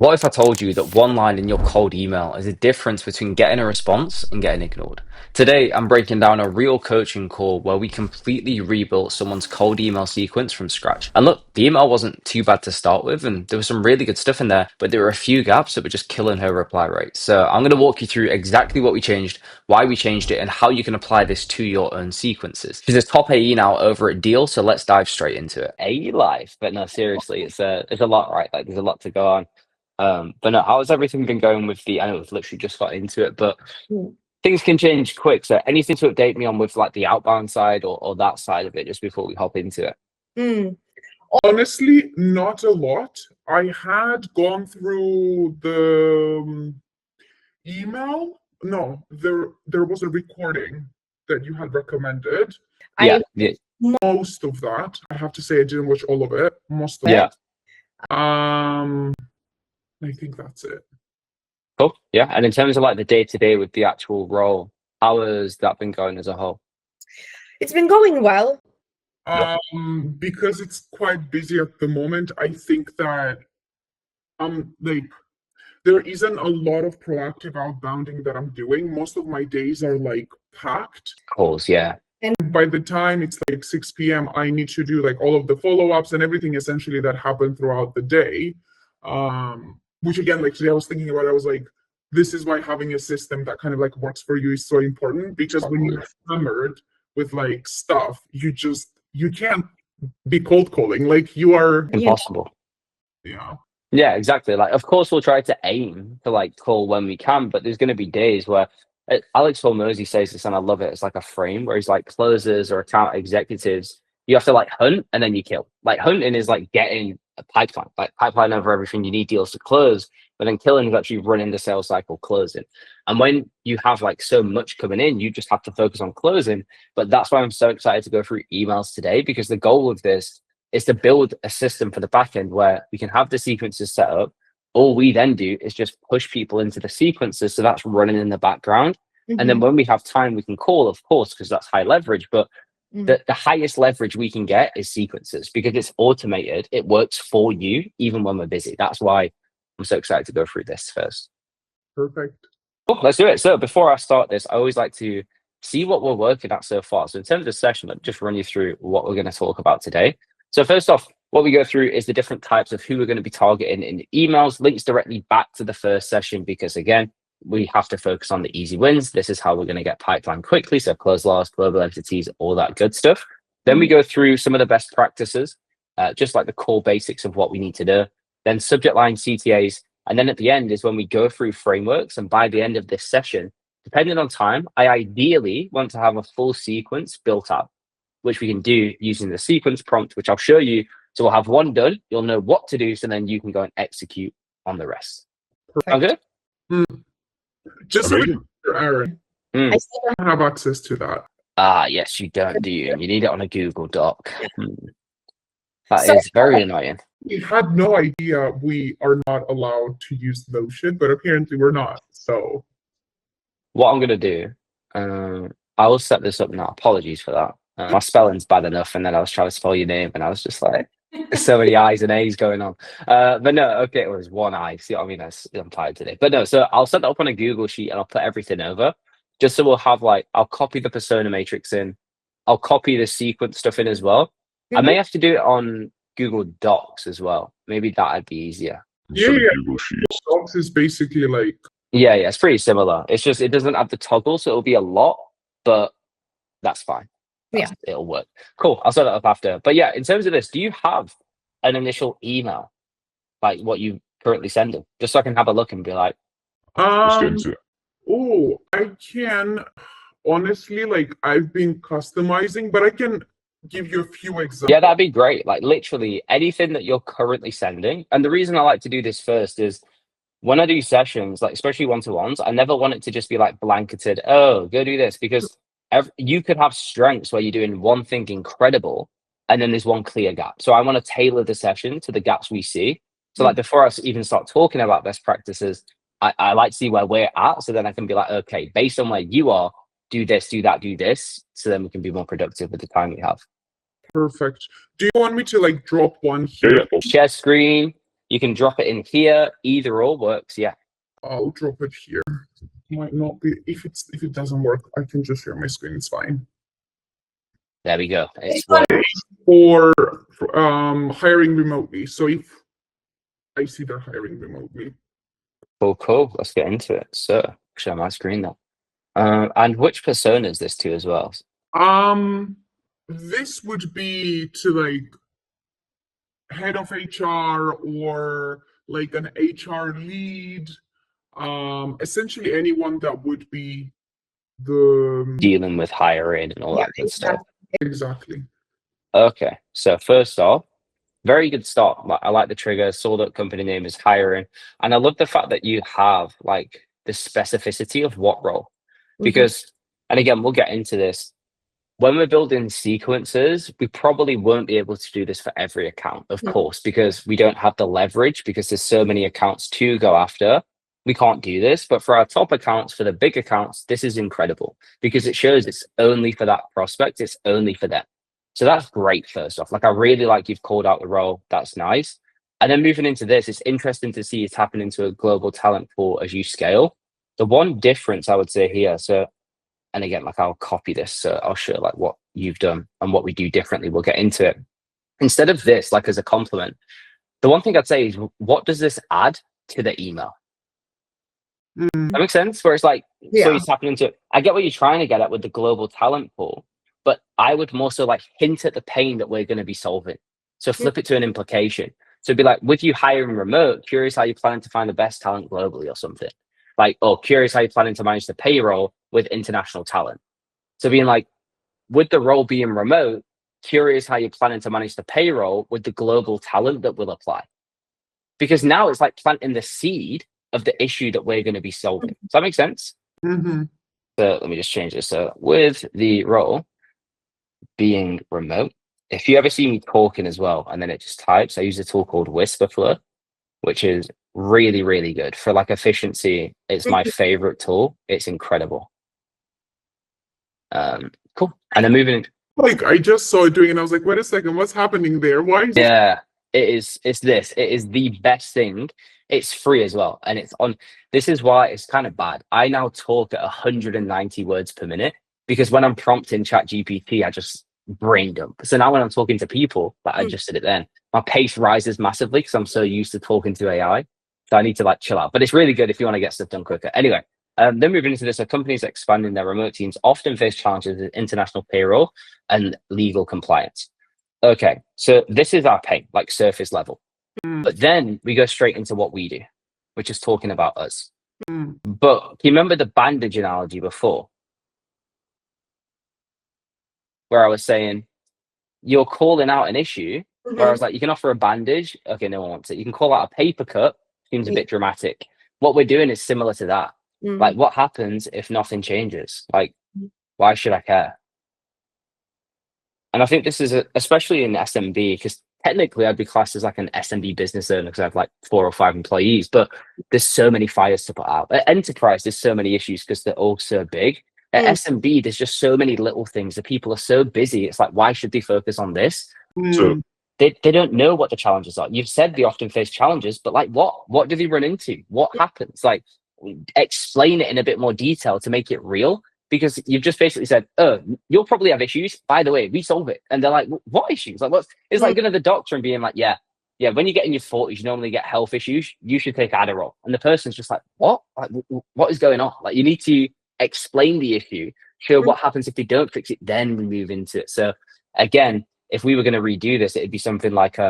What if I told you that one line in your cold email is the difference between getting a response and getting ignored? Today, I'm breaking down a real coaching call where we completely rebuilt someone's cold email sequence from scratch. And look, the email wasn't too bad to start with, and there was some really good stuff in there, but there were a few gaps that were just killing her reply rate. So I'm going to walk you through exactly what we changed, why we changed it, and how you can apply this to your own sequences. She's a top AE now over at Deal, so let's dive straight into it. AE life, but no, seriously, it's a lot, right? Like there's a lot to go on. But no, how has everything been going with I know we've literally just got into it, but things can change quick. So anything to update me on with like the outbound side or that side of it just before we hop into it? Mm. Honestly, not a lot. I had gone through the email. No, there was a recording that you had recommended. Yeah. Most of that, I have to say, I didn't watch all of it. Most of Yeah. it. I think that's it. Cool. Yeah. And in terms of like the day to day with the actual role, how has that been going as a whole? It's been going well. Because it's quite busy at the moment, I think that like there isn't a lot of proactive outbounding that I'm doing. Most of my days are like packed. Calls, yeah. And by the time it's like 6 p.m., I need to do like all of the follow-ups and everything essentially that happened throughout the day. Which again, like today I was thinking about, I was like, this is why having a system that kind of like works for you is so important, because when you're hammered with like stuff, you can't be cold calling. Like you are Impossible. Yeah. Yeah, exactly. Like, of course, we'll try to aim to like call when we can, but there's going to be days where Alex Hormozy says this, and I love it. It's like a frame where he's like closers or account executives. You have to like hunt and then you kill. Like hunting is like getting a pipeline, like pipeline over everything you need deals to close, but then killing is actually running the sales cycle closing. And when you have like so much coming in, you just have to focus on closing. But that's why I'm so excited to go through emails today, because the goal of this is to build a system for the back end where we can have the sequences set up. All we then do is just push people into the sequences. So that's running in the background. And then when we have time, we can call, of course, because that's high leverage. But the highest leverage we can get is sequences, because it's automated. It works for you, even when we're busy. That's why I'm so excited to go through this first. Perfect. Cool, let's do it. So before I start this, I always like to see what we're working at so far. So in terms of session, I'll just run you through what we're going to talk about today. So first off, what we go through is the different types of who we're going to be targeting in emails, links directly back to the first session, because again, we have to focus on the easy wins. This is how we're going to get pipeline quickly. So close last, global entities, all that good stuff. Then we go through some of the best practices, just like the core basics of what we need to do. Then subject line CTAs. And then at the end is when we go through frameworks. And by the end of this session, depending on time, I ideally want to have a full sequence built up, which we can do using the sequence prompt, which I'll show you. So we'll have one done. You'll know what to do. So then you can go and execute on the rest. Sound good? Just so Aaron, I still don't have access to that. Yes, you don't, do you? You need it on a Google Doc. That is very annoying. We had no idea we are not allowed to use Notion, but apparently we're not. So what I'm going to do, I will set this up now. Apologies for that. My spelling's bad enough, and then I was trying to spell your name, and I was just like, there's so many I's and A's going on. But no, okay, it was one I. See what I mean? I'm tired today. But no, so I'll set that up on a Google sheet, and I'll put everything over, just so we'll have like, I'll copy the persona matrix in. I'll copy the sequence stuff in as well. I may have to do it on Google Docs as well. Maybe that'd be easier. Yeah. Google Docs is basically like... Yeah, it's pretty similar. It's just, it doesn't have the toggle, so it'll be a lot, but that's fine. It'll work. Cool. I'll set that up after. But yeah, in terms of this, do you have an initial email, like what you currently sending, just so I can have a look and be like, I can honestly, like, I've been customizing, but I can give you a few examples. Yeah, that'd be great. Like literally anything that you're currently sending. And the reason I like to do this first is when I do sessions, like especially one-to-ones, I never want it to just be like blanketed, oh, go do this, because you could have strengths where you're doing one thing incredible and then there's one clear gap. So I want to tailor the session to the gaps we see. So like before I even start talking about best practices, I like to see where we're at. So then I can be like, okay, based on where you are, do this, do that, do this. So then we can be more productive with the time we have. Perfect. Do you want me to like drop one here? Share screen. You can drop it in here. Either or works. Yeah. I'll drop it here. Might not be, if it doesn't work, I can just share my screen, it's fine. There we go. It's For hiring remotely. So if I see they're hiring remotely. cool. Let's get into it. So share my screen now. And which persona is this to as well? This would be to like head of HR or like an HR lead. Essentially anyone that would be the Dealing with hiring and all that good stuff. exactly. Okay, so first off, very good start. I like the trigger. Saw that company name is hiring, and I love the fact that you have like the specificity of what role, because, and again, we'll get into this. When we're building sequences, we probably won't be able to do this for every account, of course, because we don't have the leverage, because there's so many accounts to go after. We can't do this, but for our top accounts, for the big accounts, this is incredible because it shows it's only for that prospect. It's only for them. So that's great. First off, like I really like you've called out the role. That's nice. And then moving into this, it's interesting to see it's happening to a global talent pool as you scale. The one difference I would say here, so, and again, like I'll copy this, so I'll show like what you've done and what we do differently. We'll get into it. Instead of this, like as a compliment, the one thing I'd say is, what does this add to the email? That makes sense. Where it's like, so it's happening to. I get what you're trying to get at with the global talent pool, but I would more so like hint at the pain that we're going to be solving. So flip it to an implication. So it'd be like, with you hiring remote, curious how you're planning to find the best talent globally or something. Like, oh, curious how you're planning to manage the payroll with international talent. So being like, with the role being remote, curious how you're planning to manage the payroll with the global talent that will apply. Because now it's like planting the seed of the issue that we're going to be solving. Does that make sense? So let me just change this. So with the role being remote, if you ever see me talking as well, and then it just types, I use a tool called Whisperflow, which is really, really good for like efficiency. It's my favorite tool. It's incredible. Cool. And then moving. Like I just saw it doing, and I was like, wait a second, what's happening there? Why is it is. It's this. It is the best thing. It's free as well, and it's on. This is why it's kind of bad. I now talk at 190 words per minute because when I'm prompting ChatGPT, I just brain dump. So now when I'm talking to people, like I just did it then, my pace rises massively because I'm so used to talking to AI. So I need to like chill out. But it's really good if you want to get stuff done quicker. Anyway, then moving into this, so companies expanding their remote teams often face challenges with international payroll and legal compliance. Okay, so this is our pain, like surface level. But then we go straight into what we do, which is talking about us. But can you remember the bandage analogy before? Where I was saying, you're calling out an issue, where I was like, you can offer a bandage. Okay, no one wants it. You can call out a paper cut. Seems a bit dramatic. What we're doing is similar to that. Like, what happens if nothing changes? Like, why should I care? And I think this is especially in SMB, because technically I'd be classed as like an SMB business owner because I have like 4 or 5 employees, but there's so many fires to put out. At enterprise, there's so many issues because they're all so big. At SMB, there's just so many little things. The people are so busy. It's like, why should they focus on this? So they don't know what the challenges are. You've said they often face challenges, but like what do they run into? What happens? Like, explain it in a bit more detail to make it real. Because you've just basically said, oh, you'll probably have issues. By the way, we solve it. And they're like, what issues? Like, what's it's like going to the doctor and being like, yeah, when you get in your 40s, you normally get health issues. You should take Adderall. And the person's just like, what? Like, what is going on? Like, you need to explain the issue, show what happens if they don't fix it, then we move into it. So again, if we were going to redo this, it'd be something like,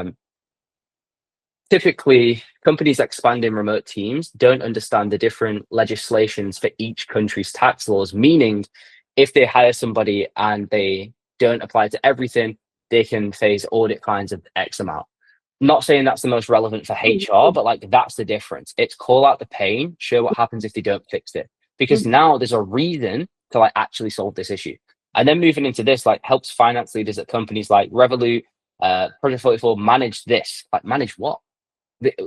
typically, companies expanding remote teams don't understand the different legislations for each country's tax laws, meaning if they hire somebody and they don't apply to everything, they can face audit fines of X amount. Not saying that's the most relevant for HR, but like that's the difference. It's call out the pain, show what happens if they don't fix it. Because now there's a reason to like actually solve this issue. And then moving into this, like helps finance leaders at companies like Revolut, Project 44 manage this. Like manage what?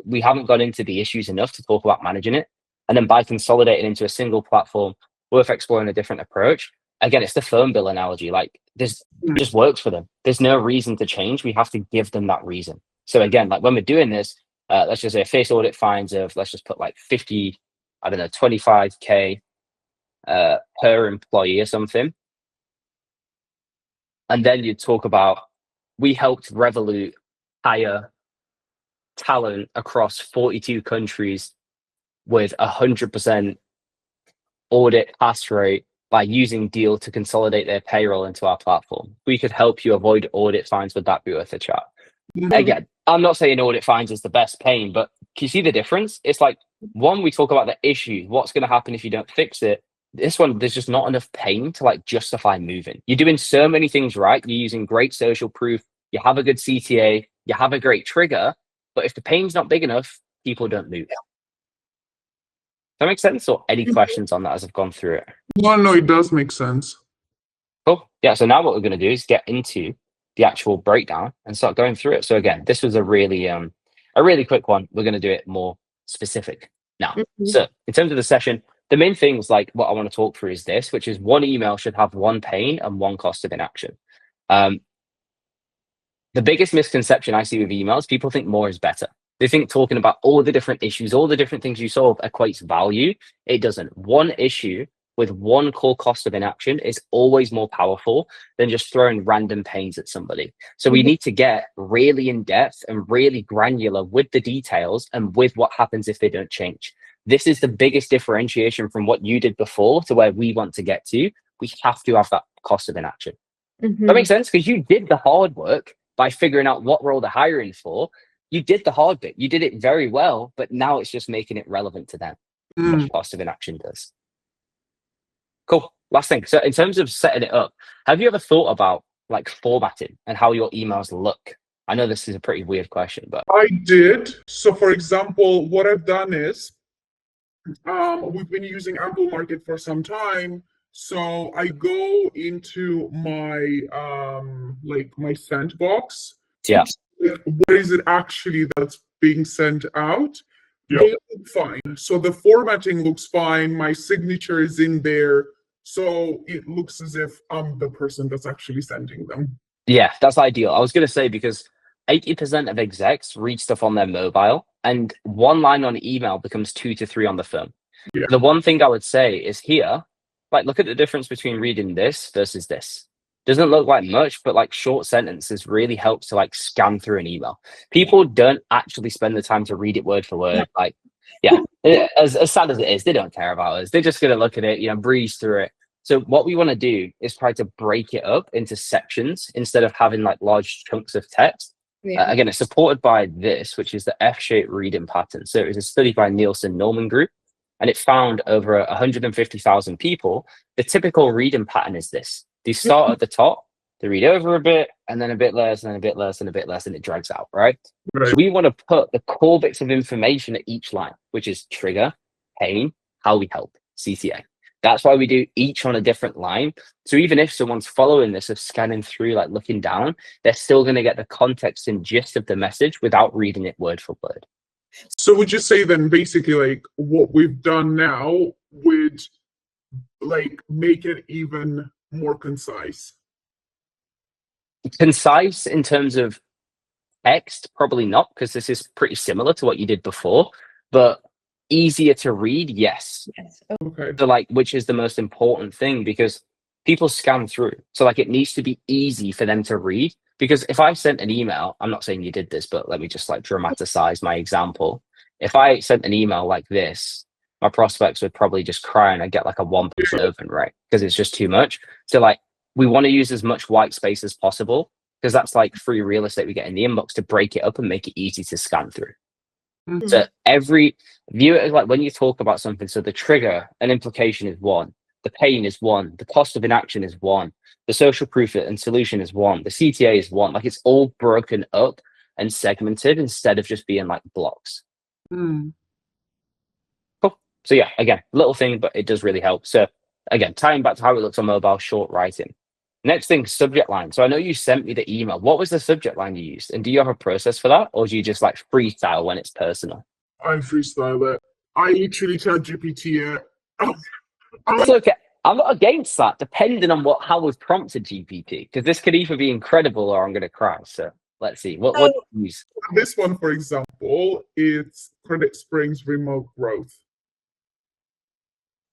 We haven't got into the issues enough to talk about managing it. And then by consolidating into a single platform, worth exploring a different approach. Again, it's the phone bill analogy. Like this just works for them. There's no reason to change. We have to give them that reason. So again, like when we're doing this, let's just say a face audit finds of, let's just put like 50, I don't know, 25K per employee or something. And then you'd talk about, we helped Revolut hire talent across 42 countries with 100% audit pass rate by using Deal to consolidate their payroll into our platform. We could help you avoid audit fines. Would that be worth a chat? Again, I'm not saying audit fines is the best pain, but can you see the difference? It's like, one, we talk about the issue, what's going to happen if you don't fix it. This one, there's just not enough pain to like justify moving. You're doing so many things right. You're using great social proof. You have a good CTA. You have a great trigger. But if the pain's not big enough, people don't move. Does that make sense? Or any questions on that as I've gone through it? No, it does make sense. Cool. Yeah. So now what we're going to do is get into the actual breakdown and start going through it. So again, this was a really quick one. We're going to do it more specific now. So in terms of the session, the main things like what I want to talk through is this, which is one email should have one pain and one cost of inaction. The biggest misconception I see with emails, people think more is better. They think talking about all the different issues, all the different things you solve equates value. It doesn't. One issue with one core cost of inaction is always more powerful than just throwing random pains at somebody. So we need to get really in depth and really granular with the details and with what happens if they don't change. This is the biggest differentiation from what you did before to where we want to get to. We have to have that cost of inaction. That makes sense, because you did the hard work by figuring out what role they're hiring for. You did the hard bit. You did it very well, but now it's just making it relevant to them. What cost of inaction does. Cool. Last thing. So in terms of setting it up, have you ever thought about like formatting and how your emails look? I know this is a pretty weird question, but I did. So for example, what I've done is we've been using Ample Market for some time. So I go into my like my sent box. Yeah. Like, what is it actually that's being sent out? Yeah. They look fine. So the formatting looks fine. My signature is in there. So it looks as if I'm the person that's actually sending them. Yeah, that's ideal. I was going to say, because 80% of execs read stuff on their mobile, and one line on email becomes 2 to 3 on the phone. Yeah. The one thing I would say is here, like, look at the difference between reading this versus this. Doesn't look like much, but like short sentences really helps to like scan through an email. People don't actually spend the time to read it word for word. Like, yeah, as sad as it is, they don't care about us. They're just going to look at it, breeze through it. So what we want to do is try to break it up into sections instead of having like large chunks of text. Again, it's supported by this, which is the F-shaped reading pattern. So it was a study by Nielsen Norman Group, and it found over 150,000 people. The typical reading pattern is this. They start at the top, they read over a bit, and then a bit less, and then a bit less, and a bit less, and it drags out, right? So we want to put the core bits of information at each line, which is trigger, pain, how we help, CTA. That's why we do each on a different line. So even if someone's following this of scanning through, like looking down, they're still going to get the context and gist of the message without reading it word for word. So would you say then basically like what we've done now would like make it even more concise? Concise in terms of text, probably not, because this is pretty similar to what you did before, but easier to read, yes. Okay. So like, which is the most important thing, because people scan through. So like, it needs to be easy for them to read. Because if I sent an email, I'm not saying you did this, but let me just like dramatize my example. If I sent an email like this, my prospects would probably just cry and I'd get like a 1% open rate because it's just too much. So like, we want to use as much white space as possible, because that's like free real estate we get in the inbox to break it up and make it easy to scan through. So every view it as like when you talk about something, so the trigger and implication is 1, the pain is 1, the cost of inaction is 1, the social proof and solution is 1, the CTA is 1. Like, it's all broken up and segmented instead of just being like blocks. Cool. So yeah, again, little thing, but it does really help. So again, tying back to how it looks on mobile, short writing. Next thing, subject line. So I know you sent me the email. What was the subject line you used? And do you have a process for that? Or do you just like freestyle when it's personal? I freestyle it. I literally chat GPT it. It's okay. I'm not against that, depending on how we've prompted GPT, because this could either be incredible or I'm going to cry. So Let's see. What So, do you use? This one, for example, it's Credit Springs remote growth.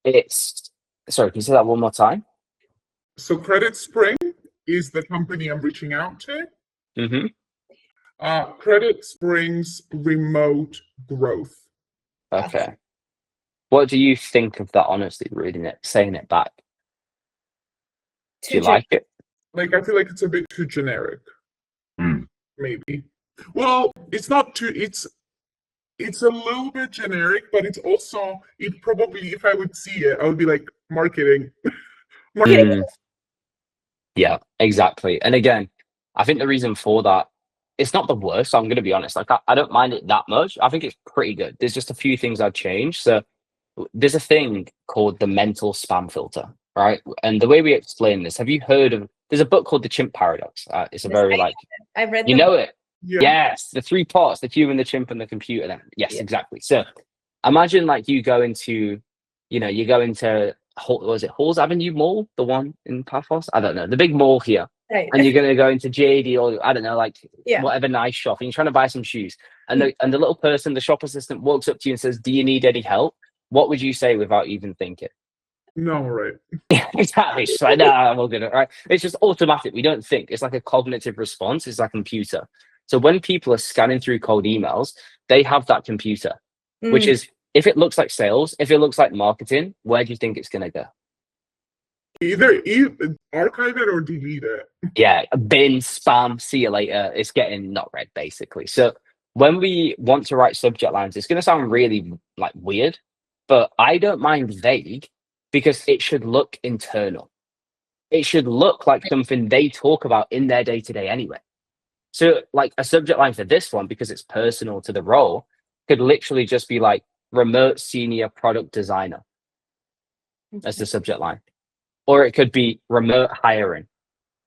It's sorry, can you say that one more time? So Credit Spring is the company I'm reaching out to. Mm-hmm. Credit Springs remote growth. Okay. What do you think of that, honestly, reading it, saying it back? Do you like it? Like, I feel like it's a bit too generic. Maybe. Well, it's not too, it's a little bit generic, but it's also, it probably, if I would see it, I would be like, marketing. Mm, yeah, exactly. And again, I think the reason for that, it's not the worst. I'm going to be honest. Like, I don't mind it that much. I think it's pretty good. There's just a few things I'd change. So there's a thing called the mental spam filter, right? And the way we explain this, have you heard of? There's a book called The Chimp Paradox. It's a Yes, very like I read you the know it. Yeah. Yes, the three parts: the human, the chimp, and the computer. Then yes, Yeah. exactly. So imagine like you go into, you go into was it Halls Avenue Mall, the one in Paphos? I don't know, the big mall here, right. and you're gonna go into JD or I don't know, like Yeah. whatever nice shop, and you're trying to buy some shoes, and the little person, the shop assistant, walks up to you and says, "Do you need any help?" What would you say without even thinking? No, right. Exactly. She's like, nah, I'm all good. Right. It's just automatic. We don't think. It's like a cognitive response. It's like a computer. So when people are scanning through cold emails, they have that computer, which is if it looks like sales, if it looks like marketing, where do you think it's going to go? Either archive it or delete it. Yeah, bin, spam, see you later. It's getting not read, basically. So when we want to write subject lines, it's going to sound really like weird, but I don't mind vague because it should look internal. It should look like something they talk about in their day to day anyway. So, like a subject line for this one, because it's personal to the role, could literally just be like remote senior product designer as the subject line. Or it could be remote hiring,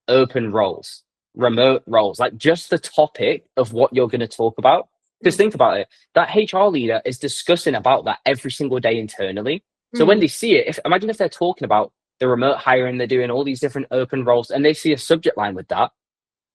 open roles, remote roles, like just the topic of what you're going to talk about. Because think about it, that HR leader is discussing about that every single day internally. So when they see it, imagine if they're talking about the remote hiring, they're doing all these different open roles, and they see a subject line with that,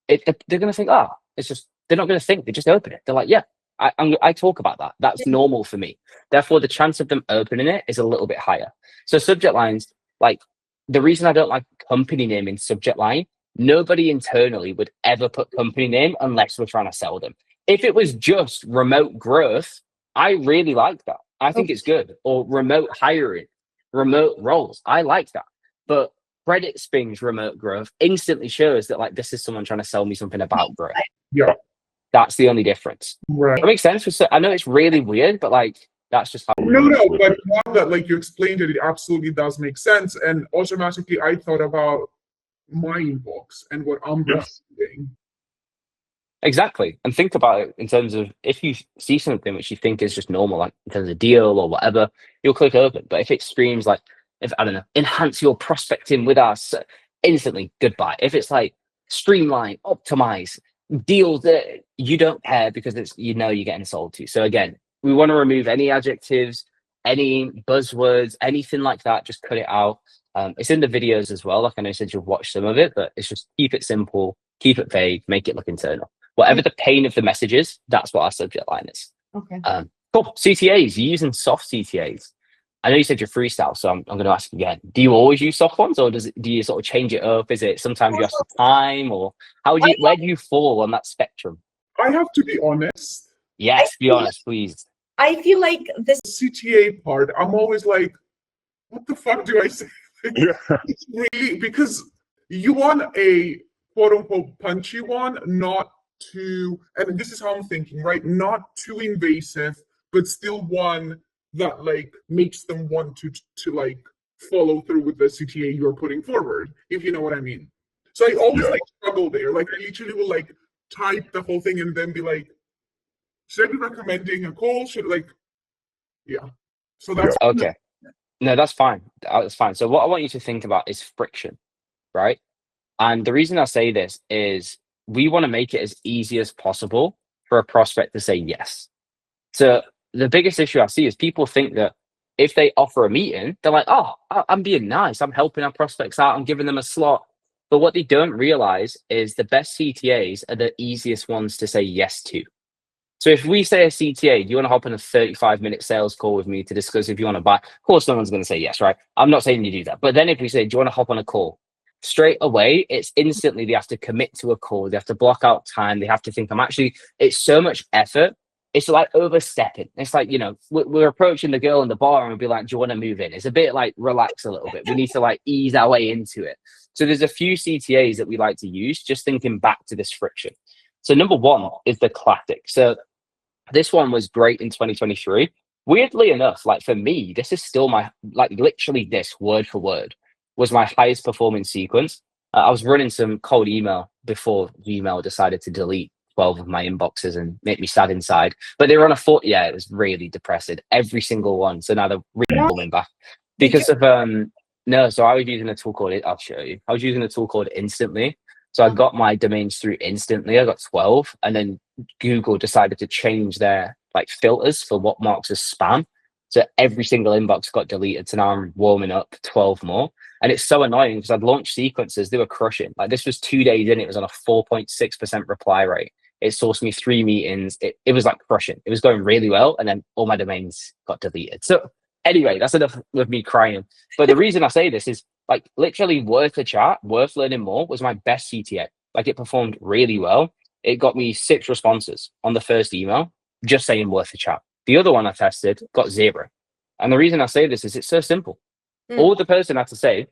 they're going to think, oh, it's just, they're not going to think, they just open it. They're like, yeah, I talk about that. That's normal for me. Therefore, the chance of them opening it is a little bit higher. So subject lines, like the reason I don't like company name in subject line, nobody internally would ever put company name unless we're trying to sell them. If it was just remote growth, I really like that. I think it's good. Or remote hiring, remote roles. I like that. But Credit Springs remote growth instantly shows that like this is someone trying to sell me something about growth. Yeah. That's the only difference. Right. That makes sense. I know it's really weird, but like that's just how. No, but now that like you explained it, it absolutely does make sense. And automatically I thought about my inbox and what I'm receiving. Exactly. And think about it in terms of if you see something which you think is just normal, like in terms of deal or whatever, you'll click open. But if it screams like, if I don't know, enhance your prospecting with us, instantly goodbye. If it's like streamline, optimize, deals that you don't care because it's you're getting sold to. So again, we want to remove any adjectives, any buzzwords, anything like that. Just cut it out. It's in the videos as well. Like I know you said you've watched some of it, but it's just keep it simple, keep it vague, make it look internal. Whatever the pain of the message is, that's what our subject line is. Okay. Cool. CTAs, you're using soft CTAs. I know you said you're freestyle, so I'm going to ask again. Do you always use soft ones, or do you sort of change it up? Is it sometimes you have some time, or where do you fall on that spectrum? I have to be honest. Yes, be honest, please. I feel like this CTA part, I'm always like, what the fuck do I say? It's really because you want a quote unquote punchy one, not too, and this is how I'm thinking, right? Not too invasive, but still one that like makes them want to like follow through with the CTA you're putting forward, if you know what I mean. So I always like struggle there. Like I literally will like type the whole thing and then be like, should I be recommending a call? Yeah. So that's okay. No, that's fine. That's fine. So what I want you to think about is friction, right? And the reason I say this is we want to make it as easy as possible for a prospect to say yes. So the biggest issue I see is people think that if they offer a meeting, they're like, oh, I'm being nice. I'm helping our prospects out. I'm giving them a slot. But what they don't realize is the best CTAs are the easiest ones to say yes to. So if we say a CTA, do you want to hop on a 35-minute sales call with me to discuss if you want to buy? Of course, no one's going to say yes, right? I'm not saying you do that. But then if we say, do you want to hop on a call? Straight away, it's instantly they have to commit to a call. They have to block out time. They have to think, it's so much effort. It's like overstepping. It's like, we're approaching the girl in the bar and we'll be like, do you want to move in? It's a bit like relax a little bit. We need to like ease our way into it. So there's a few CTAs that we like to use, just thinking back to this friction. So number one is the classic. So this one was great in 2023. Weirdly enough, like for me, this is still my, like literally this word for word was my highest performing sequence. I was running some cold email before Gmail decided to delete 12 of my inboxes and make me sad inside. But they were on a foot. Yeah, it was really depressing. Every single one. So now they're really coming back because of, no, so I was using a tool called, I'll show you. I was using a tool called Instantly. So I got my domains through Instantly. I got 12, and then Google decided to change their like filters for what marks as spam. So every single inbox got deleted. So now I'm warming up 12 more. And it's so annoying because I'd launched sequences, they were crushing. Like this was 2 days in, it was on a 4.6% reply rate. It sourced me 3 meetings. It was like crushing. It was going really well. And then all my domains got deleted. So anyway, that's enough of me crying. But the reason I say this is like literally worth a chat, worth learning more was my best CTA. Like it performed really well. It got me 6 responses on the first email, just saying worth a chat. The other one I tested got 0. And the reason I say this is it's so simple. All the person had to say,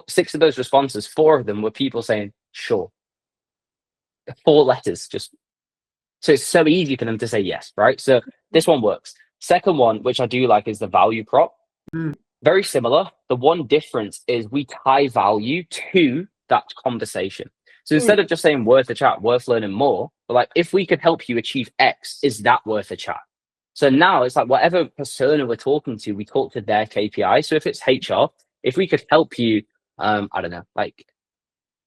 6 of those responses, 4 of them were people saying, sure. 4 letters, just so it's so easy for them to say yes, right? So this one works. Second one, which I do like, is the value prop. Very similar. The one difference is we tie value to that conversation. So instead of just saying worth a chat, worth learning more, but like if we could help you achieve X, is that worth a chat? So now it's like whatever persona we're talking to, we talk to their KPI. So if it's HR, if we could help you, I don't know, like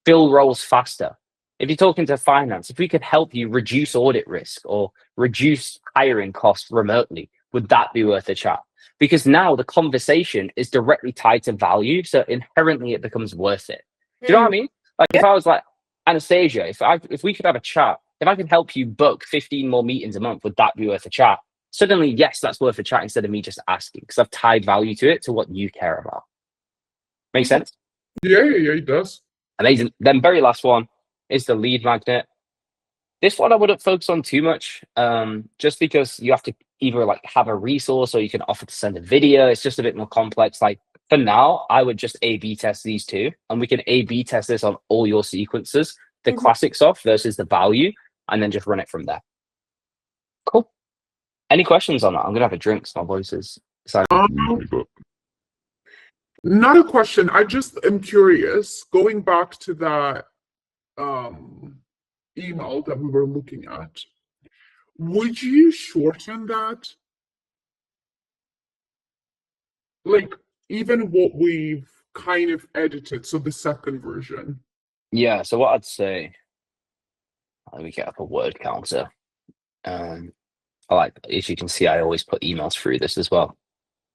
fill roles faster. If you're talking to finance, if we could help you reduce audit risk or reduce hiring costs remotely, would that be worth a chat? Because now the conversation is directly tied to value. So inherently it becomes worth it. Do you know what I mean? Like if I was like, Anastasia, if we could have a chat, if I could help you book 15 more meetings a month, would that be worth a chat? Suddenly, yes, that's worth a chat instead of me just asking because I've tied value to it, to what you care about. Make sense? Yeah, it does. Amazing. Then very last one is the lead magnet. This one I wouldn't focus on too much, just because you have to either like have a resource or you can offer to send a video. It's just a bit more complex. Like for now, I would just A/B test these 2, and we can A/B test this on all your sequences, the classics off versus the value, and then just run it from there. Cool. Any questions on that? I'm gonna have a drink, so my voice is not a question. I just am curious. Going back to that email that we were looking at, would you shorten that? Like even what we've kind of edited, so the second version. Yeah, so what I'd say, let me get up a word counter. I like, as you can see, I always put emails through this as well.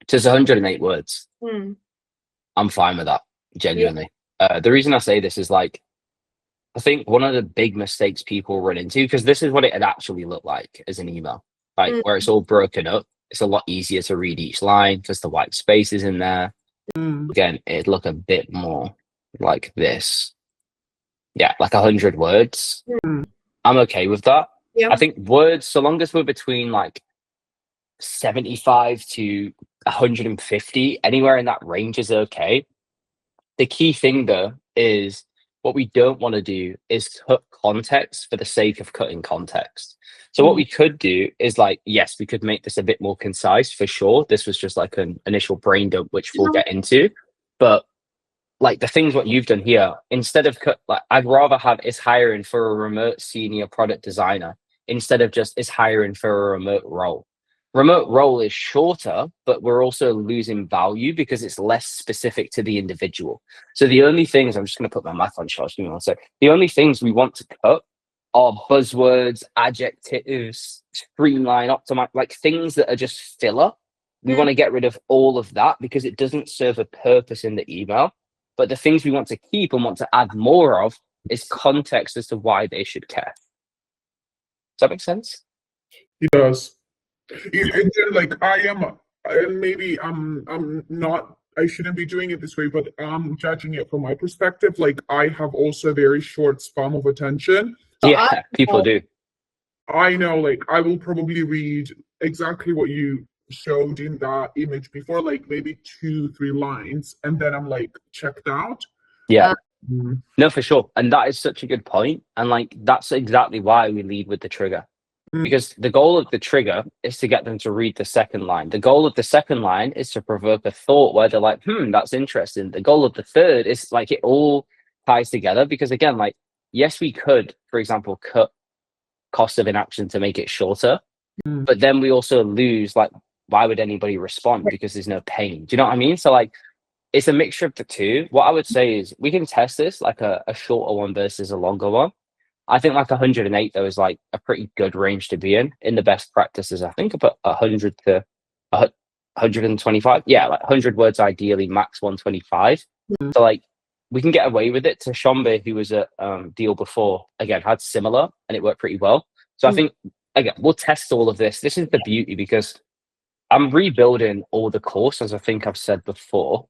So it's 108 words. I'm fine with that, genuinely. The reason I say this is like, I think one of the big mistakes people run into, because this is what it had actually looked like as an email, like where it's all broken up. It's a lot easier to read each line because the white space is in there. Again, it'd look a bit more like this. Yeah, like 100 words. I'm okay with that. I think words, so long as we're between like 75 to 150, anywhere in that range is okay. The key thing though is what we don't want to do is cut context for the sake of cutting context. So what we could do is like, yes, we could make this a bit more concise for sure. This was just like an initial brain dump, which we'll get into. But like the things what you've done here, instead of like, I'd rather have is hiring for a remote senior product designer instead of just is hiring for a remote role. Remote role is shorter, but we're also losing value because it's less specific to the individual. So the only things, I'm just going to put my math on charge, give me one sec. The only things we want to cut are buzzwords, adjectives, streamline, optimize, like things that are just filler. We want to get rid of all of that because it doesn't serve a purpose in the email. But the things we want to keep and want to add more of is context as to why they should care. Does that make sense? It does. And then, like, I am, and maybe I'm not, I shouldn't be doing it this way, but I'm judging it from my perspective. Like, I have also a very short span of attention. So Yeah, people do. I know, like, I will probably read exactly what you showed in that image before, like maybe 2, 3 lines, and then I'm like checked out. Yeah. Mm. No, for sure. And that is such a good point. And like, that's exactly why we lead with the trigger. Because the goal of the trigger is to get them to read the second line. The goal of the second line is to provoke a thought where they're like, that's interesting. The goal of the third is like, it all ties together. Because again, like, yes, we could, for example, cut cost of inaction to make it shorter, but then we also lose, like, why would anybody respond? Because there's no pain. Do you know what I mean? So like, it's a mixture of the two. What I would say is we can test this like a shorter one versus a longer one. I think like 108 though is like a pretty good range to be in the best practices. I think about 100 to 125. Yeah, like 100 words ideally, max 125. So like we can get away with it. To Shombe, who was at Deal before, again had similar and it worked pretty well. So I think again we'll test all of this. This is the beauty, because I'm rebuilding all the course, as I think I've said before.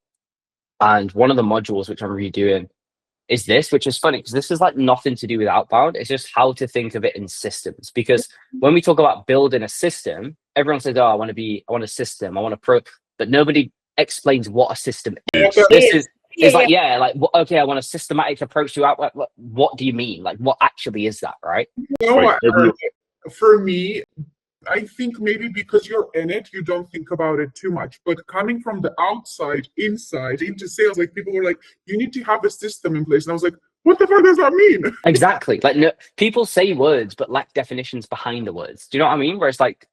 And one of the modules which I'm redoing is this, which is funny because this is like nothing to do with outbound. It's just how to think of it in systems. Because when we talk about building a system, everyone says, "Oh, I want a system, I want a pro," but nobody explains what a system is. This is like, okay, I want a systematic approach to outbound. What do you mean? Like, what actually is that, right? For me, I think maybe because you're in it, you don't think about it too much. But coming from the outside, inside, into sales, like people were like, you need to have a system in place. And I was like, what the fuck does that mean? Exactly. Like, no, people say words, but lack definitions behind the words. Do you know what I mean? Where it's like,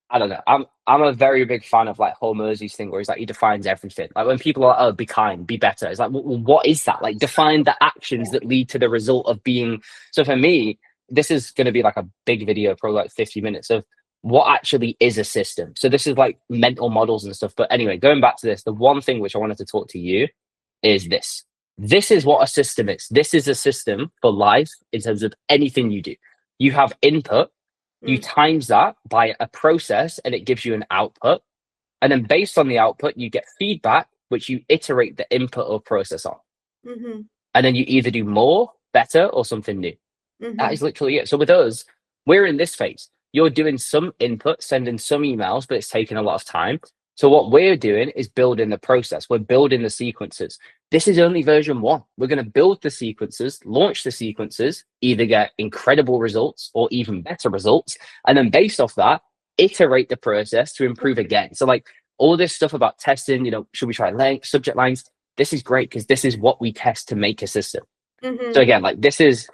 I don't know. I'm a very big fan of like Hormozy's thing, where he's like, he defines everything. Like when people are, oh, be kind, be better. It's like, well, what is that? Like, define the actions that lead to the result of being. So for me, this is going to be like a big video, probably like 50 minutes of what actually is a system. So this is like mental models and stuff. But anyway, going back to this, the one thing which I wanted to talk to you is this. This is what a system is. This is a system for life in terms of anything you do. You have input, you times that by a process, and it gives you an output. And then based on the output, you get feedback, which you iterate the input or process on. And then you either do more, better, or something new. That is literally it. So with us, we're in this phase. You're doing some input, sending some emails, but it's taking a lot of time. So what we're doing is building the process. We're building the sequences. This is only version 1. We're going to build the sequences, launch the sequences, either get incredible results or even better results. And then based off that, iterate the process to improve again. So like all this stuff about testing, should we try length, subject lines? This is great because this is what we test to make a system. So again, like this is,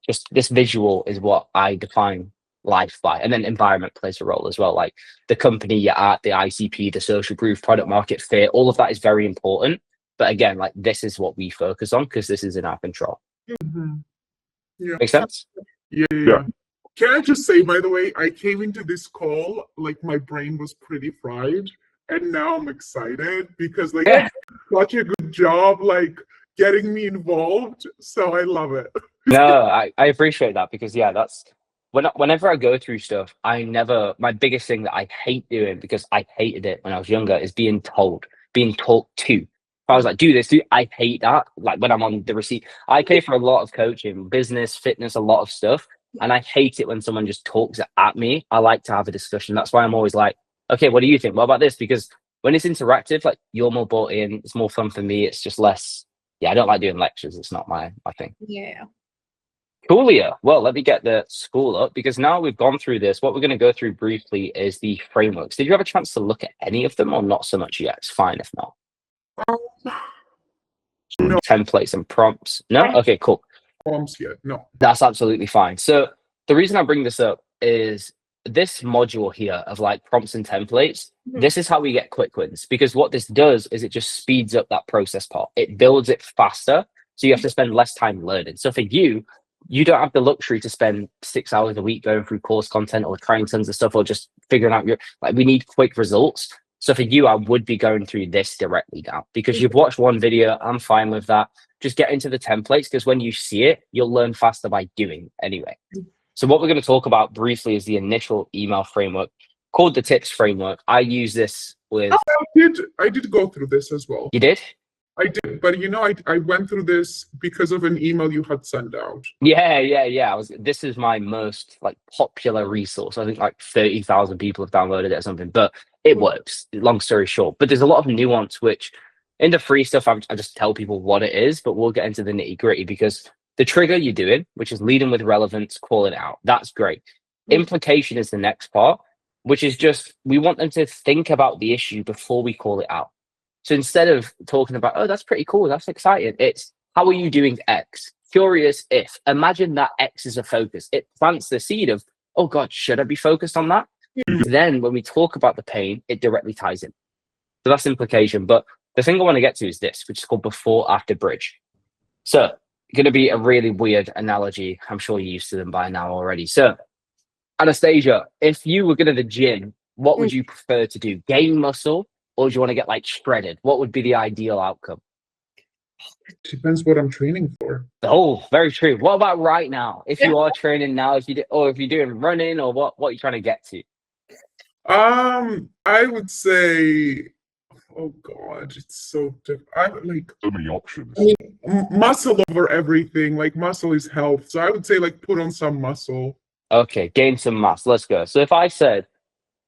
just this visual is what I define life by. And then environment plays a role as well. Like the company you're at, the ICP, the social proof, product market fit, all of that is very important. But again, like this is what we focus on because this is in our control. Yeah. Make sense? Yeah. Can I just say, by the way, I came into this call, like my brain was pretty fried. And now I'm excited because like such a good job, like getting me involved. So I love it. No, I appreciate that because that's whenever I go through stuff, my biggest thing that I hate doing, because I hated it when I was younger, is being talked to. If I was like, do this, I hate that. Like when I'm on the receipt, I pay for a lot of coaching, business, fitness, a lot of stuff. And I hate it when someone just talks at me. I like to have a discussion. That's why I'm always like, okay, what do you think? What about this? Because when it's interactive, like you're more bought in, it's more fun for me. It's just less. Yeah, I don't like doing lectures. It's not my thing. Yeah. Coolio. Well, let me get the school up because now we've gone through this. What we're going to go through briefly is the frameworks. Did you have a chance to look at any of them or not so much yet? It's fine if not. No. Templates and prompts. No? Okay, cool. Prompts yet? No. That's absolutely fine. So the reason I bring this up is this module here of like prompts and templates. This is how we get quick wins, because what this does is it just speeds up that process part. It builds it faster. So you have to spend less time learning. So for you don't have the luxury to spend 6 hours a week going through course content or trying tons of stuff or just figuring out we need quick results. So for you, I would be going through this directly now because you've watched one video. I'm fine with that. Just get into the templates because when you see it, you'll learn faster by doing anyway. So what we're going to talk about briefly is the initial email framework called the tips framework. I use this with. I did go through this as well. You did? I did, but I went through this because of an email you had sent out. Yeah. This is my most like popular resource. I think like 30,000 people have downloaded it or something, but it works. Long story short, but there's a lot of nuance which in the free stuff I just tell people what it is, but we'll get into the nitty gritty because the trigger you're doing, which is leading with relevance, calling it out, that's great. Implication is the next part, which is just we want them to think about the issue before we call it out. So instead of talking about, oh, that's pretty cool, that's exciting, it's how are you doing X? Curious if. Imagine that X is a focus. It plants the seed of, oh God, should I be focused on that? Then when we talk about the pain, it directly ties in. So that's implication. But the thing I want to get to is this, which is called before after bridge. So going to be a really weird analogy. I'm sure you're used to them by now already. So Anastasia, if you were going to the gym, what would you prefer to do? Gain muscle? Or do you want to get like shredded? What would be the ideal outcome? Depends what I'm training for. Oh, very true. What about right now? If you are training now, if you're doing running, or what are you trying to get to? I would say, oh God, it's so different. I like So many options. I mean, muscle over everything. Like muscle is health, so I would say like put on some muscle. Okay, gain some mass. Let's go. So if I said,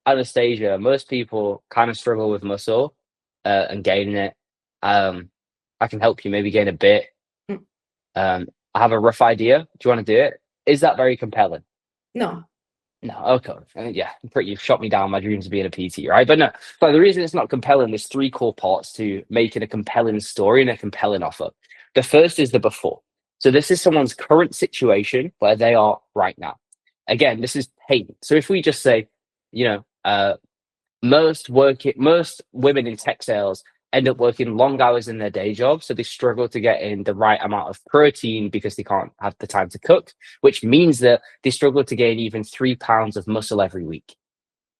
Anastasia, most people kind of struggle with muscle and gaining it. I can help you maybe gain a bit. I have a rough idea. Do you want to do it? Is that very compelling? No. No, okay. Yeah, you've shot me down my dreams of being a PT, right? But no, but the reason it's not compelling, there's three core parts to making a compelling story and a compelling offer. The first is the before. So this is someone's current situation where they are right now. Again, this is pain. So if we just say, most women in tech sales end up working long hours in their day job, so they struggle to get in the right amount of protein because they can't have the time to cook, which means that they struggle to gain even 3 pounds of muscle every week,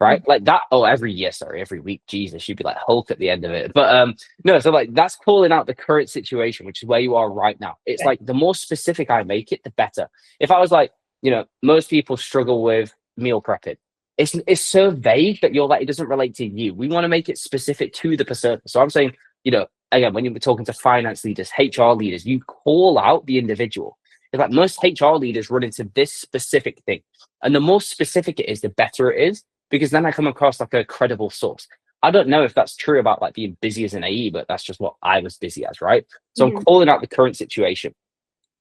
right? Like that. Oh, every year, sorry, every week. Jesus, you'd be like Hulk at the end of it. But no, so like that's calling out the current situation, which is where you are right now. It's like the more specific I make it, the better. If I was like, most people struggle with meal prepping. It's so vague that you're like, it doesn't relate to you. We want to make it specific to the persona. So I'm saying, again, when you're talking to finance leaders, HR leaders, you call out the individual. It's like most HR leaders run into this specific thing. And the more specific it is, the better it is, because then I come across like a credible source. I don't know if that's true about like being busy as an AE, but that's just what I was busy as, right? So I'm calling out the current situation.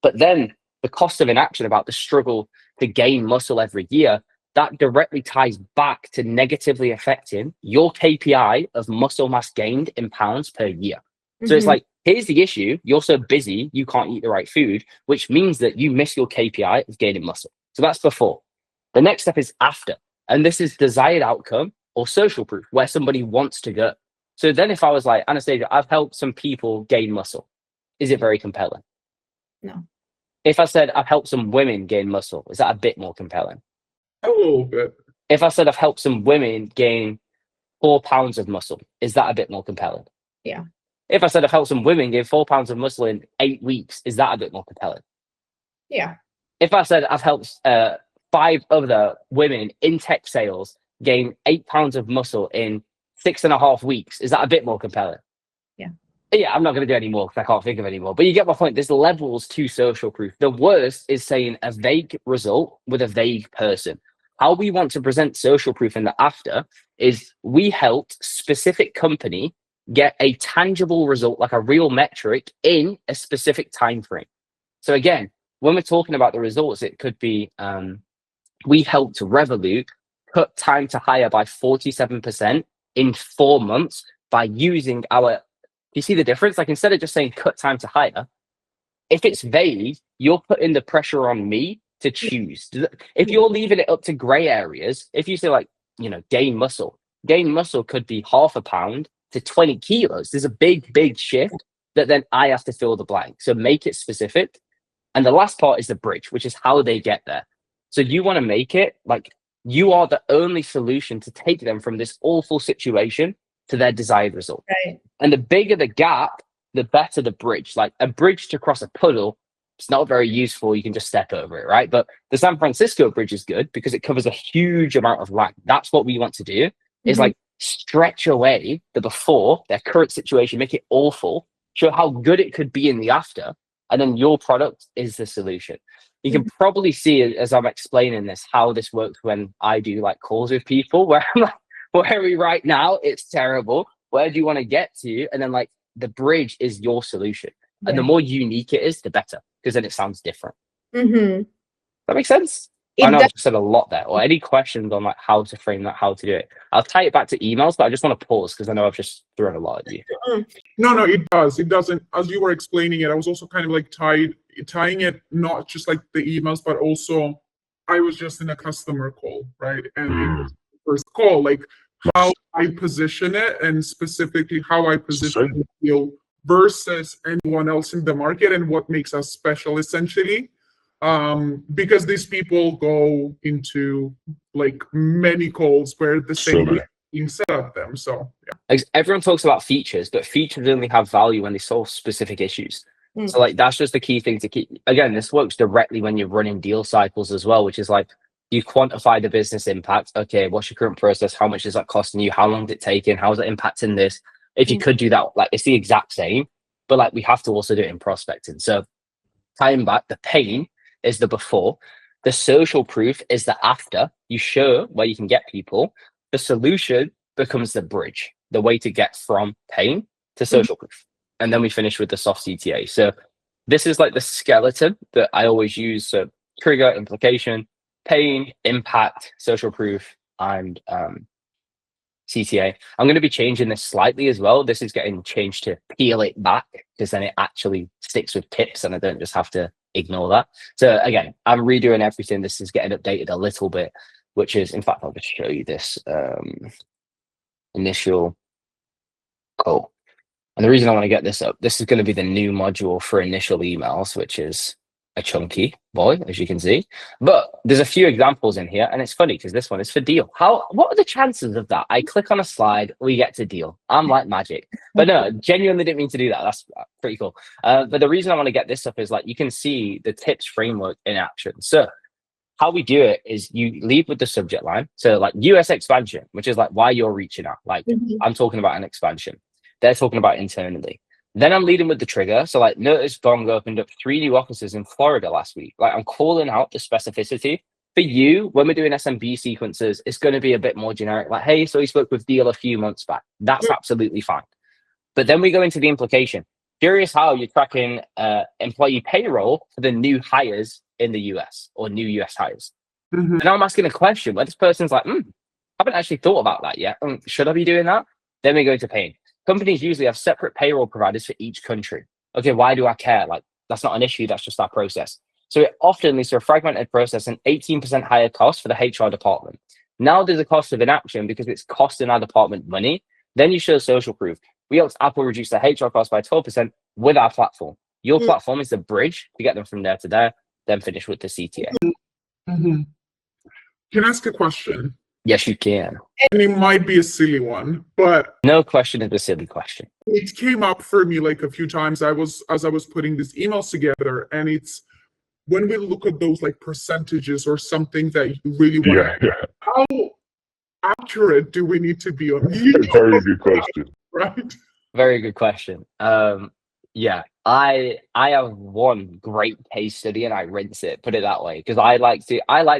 But then the cost of inaction about the struggle to gain muscle every year, that directly ties back to negatively affecting your KPI of muscle mass gained in pounds per year. So it's like, here's the issue. You're so busy, you can't eat the right food, which means that you miss your KPI of gaining muscle. So that's before. The next step is after. And this is desired outcome or social proof, where somebody wants to go. So then if I was like, Anastasia, I've helped some people gain muscle. Is it very compelling? No. If I said I've helped some women gain muscle, is that a bit more compelling? A little bit. If I said I've helped some women gain 4 pounds of muscle, is that a bit more compelling? Yeah. If I said I've helped some women gain 4 pounds of muscle in 8 weeks, is that a bit more compelling? Yeah. If I said I've helped 5 other women in tech sales gain 8 pounds of muscle in 6.5 weeks, is that a bit more compelling? Yeah. Yeah, I'm not going to do any more because I can't think of any more. But you get my point. There's levels to social proof. The worst is saying a vague result with a vague person. How we want to present social proof in the after is we helped specific company get a tangible result, like a real metric in a specific time frame. So again, when we're talking about the results, it could be we helped Revolut cut time to hire by 47% in 4 months by using our. You see the difference? Like instead of just saying cut time to hire, if it's vague, you're putting the pressure on me to choose. If you're leaving it up to gray areas, if you say like, gain muscle could be 0.5 pound to 20 kilos. There's a big shift that then I have to fill the blank. So make it specific. And the last part is the bridge, which is how they get there. So you want to make it like you are the only solution to take them from this awful situation to their desired result. Right. And the bigger the gap, the better the bridge. Like a bridge to cross a puddle, it's not very useful. You can just step over it, right? But the San Francisco bridge is good because it covers a huge amount of land. That's what we want to do, is like stretch away the before, their current situation, make it awful, show how good it could be in the after, and then your product is the solution. You can probably see as I'm explaining this, how this works when I do like calls with people where I'm like, where are we right now? It's terrible. Where do you want to get to? And then like the bridge is your solution. And the more unique it is, the better, because then it sounds different. That makes sense? I know I've said a lot there. Or any questions on like how to frame that, how to do it? I'll tie it back to emails, but I just want to pause because I know I've just thrown a lot at you. No, it does. It doesn't. As you were explaining it, I was also kind of like tying it, not just like the emails, but also I was just in a customer call, right? And it was the first call, like how I position it, and specifically how I position the deal versus anyone else in the market, and what makes us special, essentially. Because these people go into like many calls where the same thing being said at them. So yeah. Everyone talks about features, but features only have value when they solve specific issues. So like that's just the key thing to keep. Again, this works directly when you're running deal cycles as well, which is like you quantify the business impact. Okay, what's your current process? How much is that costing you? How long is it taking? How is it impacting this? If you could do that, like it's the exact same, but like we have to also do it in prospecting. So tying back, the pain is the before, the social proof is the after. You show where you can get people. The solution becomes the bridge, the way to get from pain to social proof. And then we finish with the soft CTA. So this is like the skeleton that I always use. So trigger, implication, pain, impact, social proof, and CTA. I'm going to be changing this slightly as well. This is getting changed to peel it back, because then it actually sticks with tips and I don't just have to ignore that. So again, I'm redoing everything. This is getting updated a little bit, which is, in fact, I'll just show you this initial call. And the reason I want to get this up, this is going to be the new module for initial emails, which is a chunky boy, as you can see. But there's a few examples in here, and it's funny because this one is for deal. What are the chances of that? I click on a slide, we get to deal. I'm like magic. But no, genuinely didn't mean to do that. That's pretty cool. But the reason I want to get this up is like you can see the tips framework in action. So how we do it is you lead with the subject line. So like US expansion, which is like why you're reaching out. Like I'm talking about an expansion. They're talking about internally. Then I'm leading with the trigger. So like notice Gong opened up 3 new offices in Florida last week. Like I'm calling out the specificity. For you, when we're doing SMB sequences, it's going to be a bit more generic. Like, hey, so we spoke with Deal a few months back. That's absolutely fine. But then we go into the implication. Curious how you're tracking employee payroll for the new hires in the US or new US hires. And I'm asking a question where this person's like, I haven't actually thought about that yet. Should I be doing that? Then we go into pain. Companies usually have separate payroll providers for each country. Okay, why do I care? Like, that's not an issue. That's just our process. So it often leads to a fragmented process and 18% higher cost for the HR department. Now there's a cost of inaction because it's costing our department money. Then you show social proof. We helped Apple reduce their HR cost by 12% with our platform. Your platform is the bridge to get them from there to there, then finish with the CTA. Can I ask a question? Yes, you can. And it might be a silly one, but no question is a silly question. It came up for me like a few times. As I was putting these emails together, and it's when we look at those like percentages or something that you really want. How accurate do we need to be on? Very good question. Right. Very good question. Yeah, I have one great case study and I rinse it, put it that way, because I like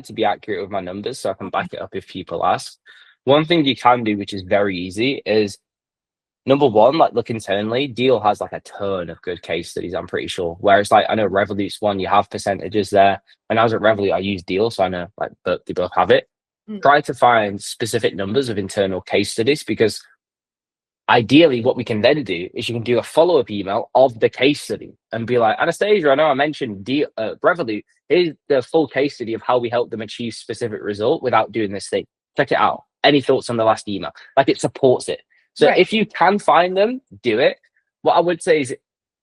to be accurate with my numbers so I can back it up if people ask. One thing you can do, which is very easy, is number one, like look internally. Deal has like a ton of good case studies, I'm pretty sure. Whereas like I know Revolut's one, you have percentages there. When I was at Revolut, I used Deal, so I know like they both have it. Try to find specific numbers of internal case studies, because ideally, what we can then do is you can do a follow-up email of the case study and be like, Anastasia, I know I mentioned Revolut. Here's the full case study of how we help them achieve specific result without doing this thing. Check it out. Any thoughts on the last email? Like it supports it. So if you can find them, do it. What I would say is,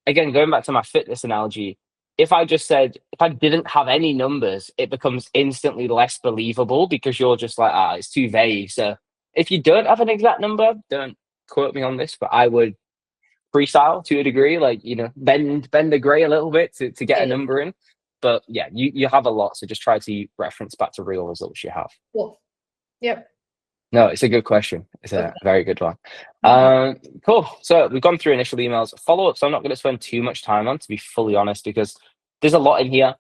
again, going back to my fitness analogy, if I didn't have any numbers, it becomes instantly less believable because you're just like, it's too vague. So if you don't have an exact number, don't quote me on this, but I would freestyle to a degree, like, bend the gray a little bit to get a number in. But yeah, you have a lot, so just try to reference back to real results you have. Cool. Yep. No, it's a good question. It's a very good one. Cool. So we've gone through initial emails. Follow-ups, I'm not going to spend too much time on, to be fully honest, because there's a lot in here.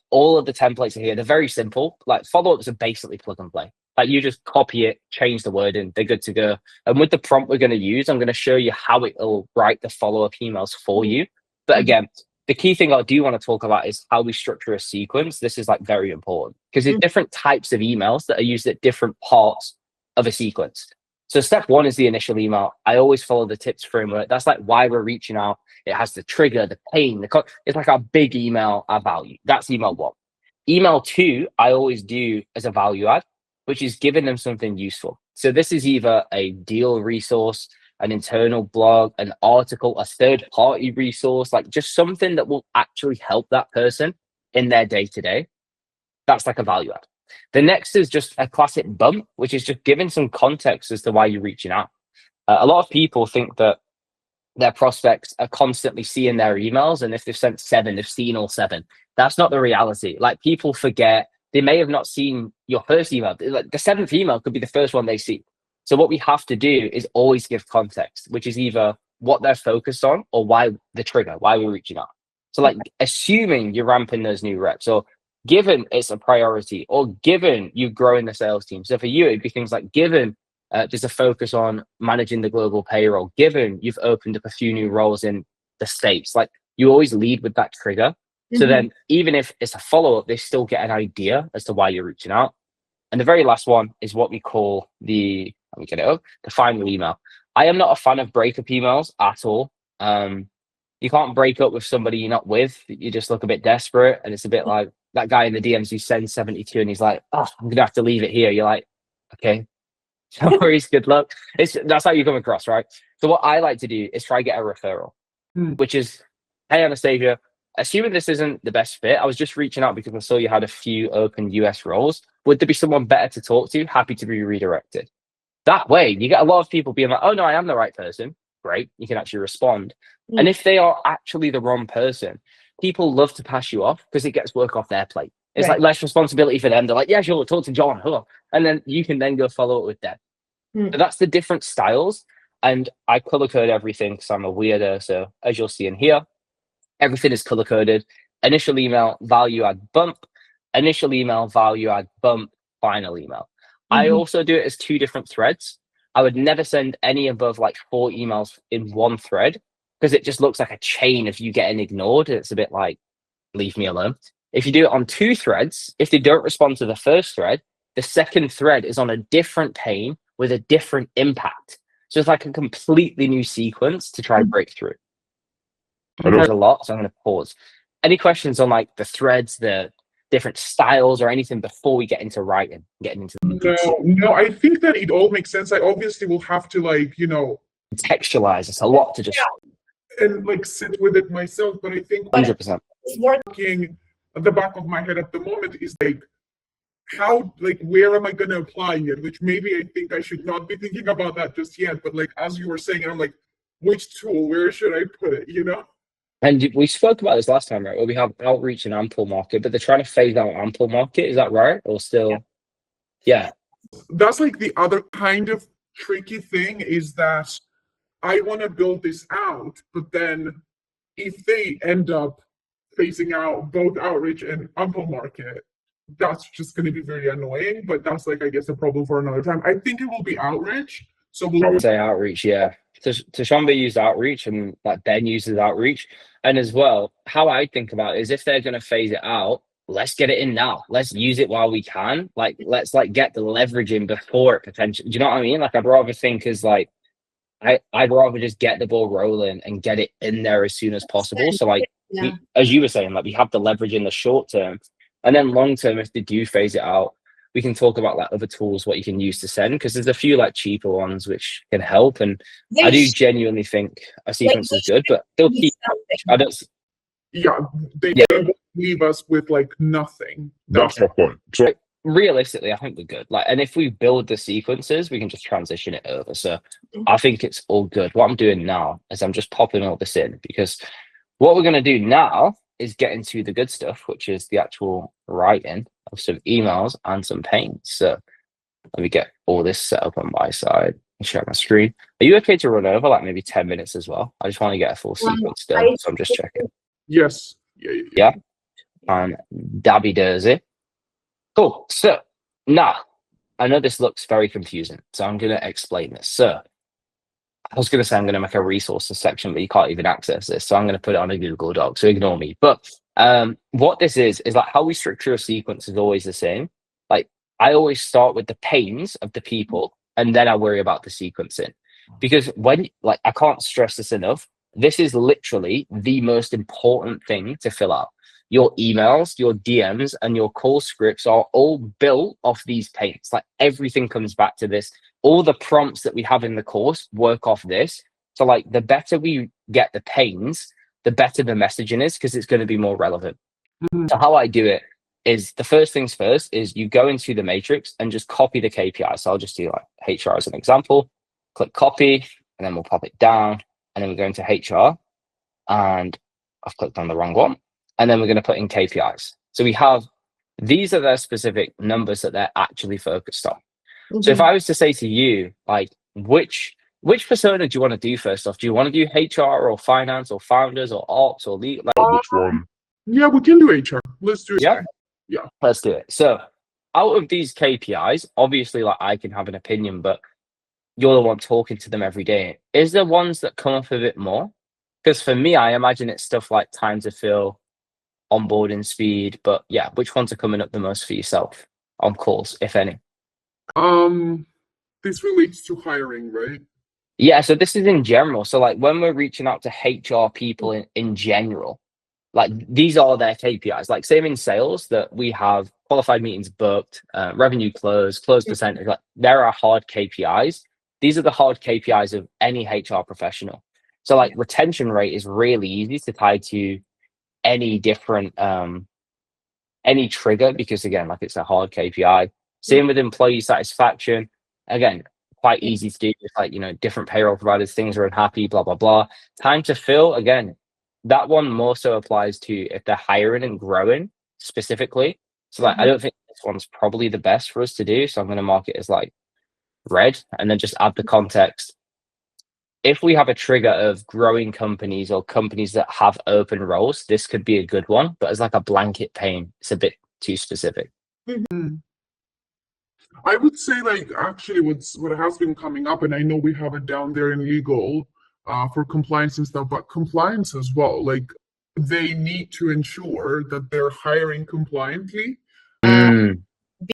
All of the templates are here. They're very simple. Like, follow-ups are basically plug and play. Like, you just copy it, change the word in, they're good to go. And with the prompt we're going to use, I'm going to show you how it will write the follow-up emails for you. But again, the key thing I do want to talk about is how we structure a sequence. This is like very important because there's different types of emails that are used at different parts of a sequence. So step one is the initial email. I always follow the tips framework. That's like why we're reaching out. It has the trigger, the pain, it's like our big email, our value. That's email one. Email two, I always do as a value add, which is giving them something useful. So this is either a deal resource, an internal blog, an article, a third-party resource, like just something that will actually help that person in their day-to-day. That's like a value add. The next is just a classic bump, which is just giving some context as to why you're reaching out. A lot of people think that their prospects are constantly seeing their emails, and if they've sent 7, they've seen all 7. That's not the reality. Like, people forget. They may have not seen your first email. Like, the 7th email could be the first one they see. So what we have to do is always give context, which is either what they're focused on or why the trigger, why we're reaching out. So like, assuming you're ramping those new reps, or given it's a priority, or given you're growing the sales team. So for you, it'd be things like given there's a focus on managing the global payroll, given you've opened up a few new roles in the States. Like, you always lead with that trigger. So then even if it's a follow-up, they still get an idea as to why you're reaching out. And the very last one is what we call the final email. I am not a fan of breakup emails at all. You can't break up with somebody you're not with. You just look a bit desperate, and it's a bit like that guy in the DMs who sends 72 and he's like, "Oh, I'm gonna have to leave it here." You're like, "Okay, no worries, good luck." That's how you come across, right? So what I like to do is try get a referral, which is, "Hey, Anastasia, assuming this isn't the best fit, I was just reaching out because I saw you had a few open US roles. Would there be someone better to talk to? Happy to be redirected." That way, you get a lot of people being like, "Oh no, I am the right person." Great, you can actually respond. And if they are actually the wrong person, people love to pass you off because it gets work off their plate. It's like less responsibility for them. They're like, "Yeah, sure, talk to John." Huh. And then you can then go follow up with them. So that's the different styles. And I color code everything because I'm a weirdo. So as you'll see in here, everything is color coded. Initial email, value add, bump. Initial email, value add, bump, final email. I also do it as 2 different threads. I would never send any above like 4 emails in one thread because it just looks like a chain of you getting ignored. It's a bit like, leave me alone. If you do it on 2 threads, if they don't respond to the first thread, the second thread is on a different pane with a different impact. So it's like a completely new sequence to try and break through. There's a lot, so I'm going to pause. Any questions on like the threads, the different styles, or anything before we get into writing, getting into No, I think that it all makes sense. I obviously will have to contextualize. It's a lot to just and like sit with it myself, but I think 100%. working at the back of my head at the moment is like, how, like, where am I going to apply it? Which maybe I think I should not be thinking about that just yet, but like, as you were saying, I'm like, which tool, where should I put it, And we spoke about this last time, right? Where we have outreach and ample market, but they're trying to phase out ample market. Is that right? Or still? Yeah. That's like the other kind of tricky thing, is that I want to build this out, but then if they end up phasing out both outreach and ample market, that's just going to be very annoying. But that's like, I guess, a problem for another time. I think it will be outreach. So we'll say outreach, yeah. Tashambe used outreach, and like Ben uses outreach. And as well, how I think about it is, if they're going to phase it out, let's get it in now. Let's use it while we can. Like, let's like get the leverage in before it potentially. Do you know what I mean? Like, I'd rather think as like, I'd rather just get the ball rolling and get it in there as soon as possible. So like, as you were saying, like, we have the leverage in the short term, and then long term, if they do phase it out, we can talk about like other tools, what you can use to send, because there's a few like cheaper ones which can help. And I do genuinely think a sequence is good, but they'll keep. I don't. Yeah, they leave us with like nothing. That's my point. So realistically, I think we're good. Like, and if we build the sequences, we can just transition it over. So I think it's all good. What I'm doing now is I'm just popping all this in, because what we're going to do now is get into the good stuff, which is the actual writing of some emails and some pains. So let me get all this set up on my side and share my screen. Are you okay to run over like maybe 10 minutes as well? I just want to get a full sequence done. So I'm just checking. Yes. Yeah. And Dabby does it. Cool. So now I know this looks very confusing, so I'm going to explain this. So I was going to say I'm going to make a resources section, but you can't even access this. So I'm going to put it on a Google Doc. So ignore me. But what this is like how we structure a sequence is always the same. Like I always start with the pains of the people, and then I worry about the sequencing. Because when, like, I can't stress this enough, this is literally the most important thing to fill out. Your emails, your DMs, and your call scripts are all built off these pains. Like everything comes back to this. All the prompts that we have in the course work off this. So like the better we get the pains, the better the messaging is, because it's going to be more relevant. So how I do it is, the first things first is you go into the matrix and just copy the KPI. So I'll just do like HR as an example, click copy, and then we'll pop it down. And then we go into HR, and I've clicked on the wrong one. And then we're going to put in KPIs. So we have, these are their specific numbers that they're actually focused on. So if I was to say to you, like, which persona do you want to do first off? Do you want to do HR or finance or founders or ops or lead? Like, which one? Yeah, we can do HR. Let's do it. Yeah, let's do it. So out of these KPIs, obviously, like, I can have an opinion, but you're the one talking to them every day. Is there ones that come up a bit more? Because for me, I imagine it's stuff like time to fill, onboarding speed, but yeah, which ones are coming up the most for yourself on calls, if any? This relates to hiring, right? Yeah, so this is in general. So like when we're reaching out to HR people in general, like these are their KPIs. Like same in sales, that we have qualified meetings booked, revenue close percentage. Like there are hard KPIs. These are the hard KPIs of any HR professional. So like retention rate is really easy to tie to any different any trigger, because again, like it's a hard KPI. Same with employee satisfaction. Again, quite easy to do. It's like, you know, different payroll providers, things are unhappy, blah, blah, blah. Time to fill, again, that one more so applies to if they're hiring and growing specifically. So like, I don't think this one's probably the best for us to do. So I'm going to mark it as like red, and then just add the context. If we have a trigger of growing companies or companies that have open roles, this could be a good one, but as like a blanket pain, it's a bit too specific. I would say, like, actually what has been coming up, and I know we have it down there in legal for compliance and stuff, but compliance as well. Like, they need to ensure that they're hiring compliantly,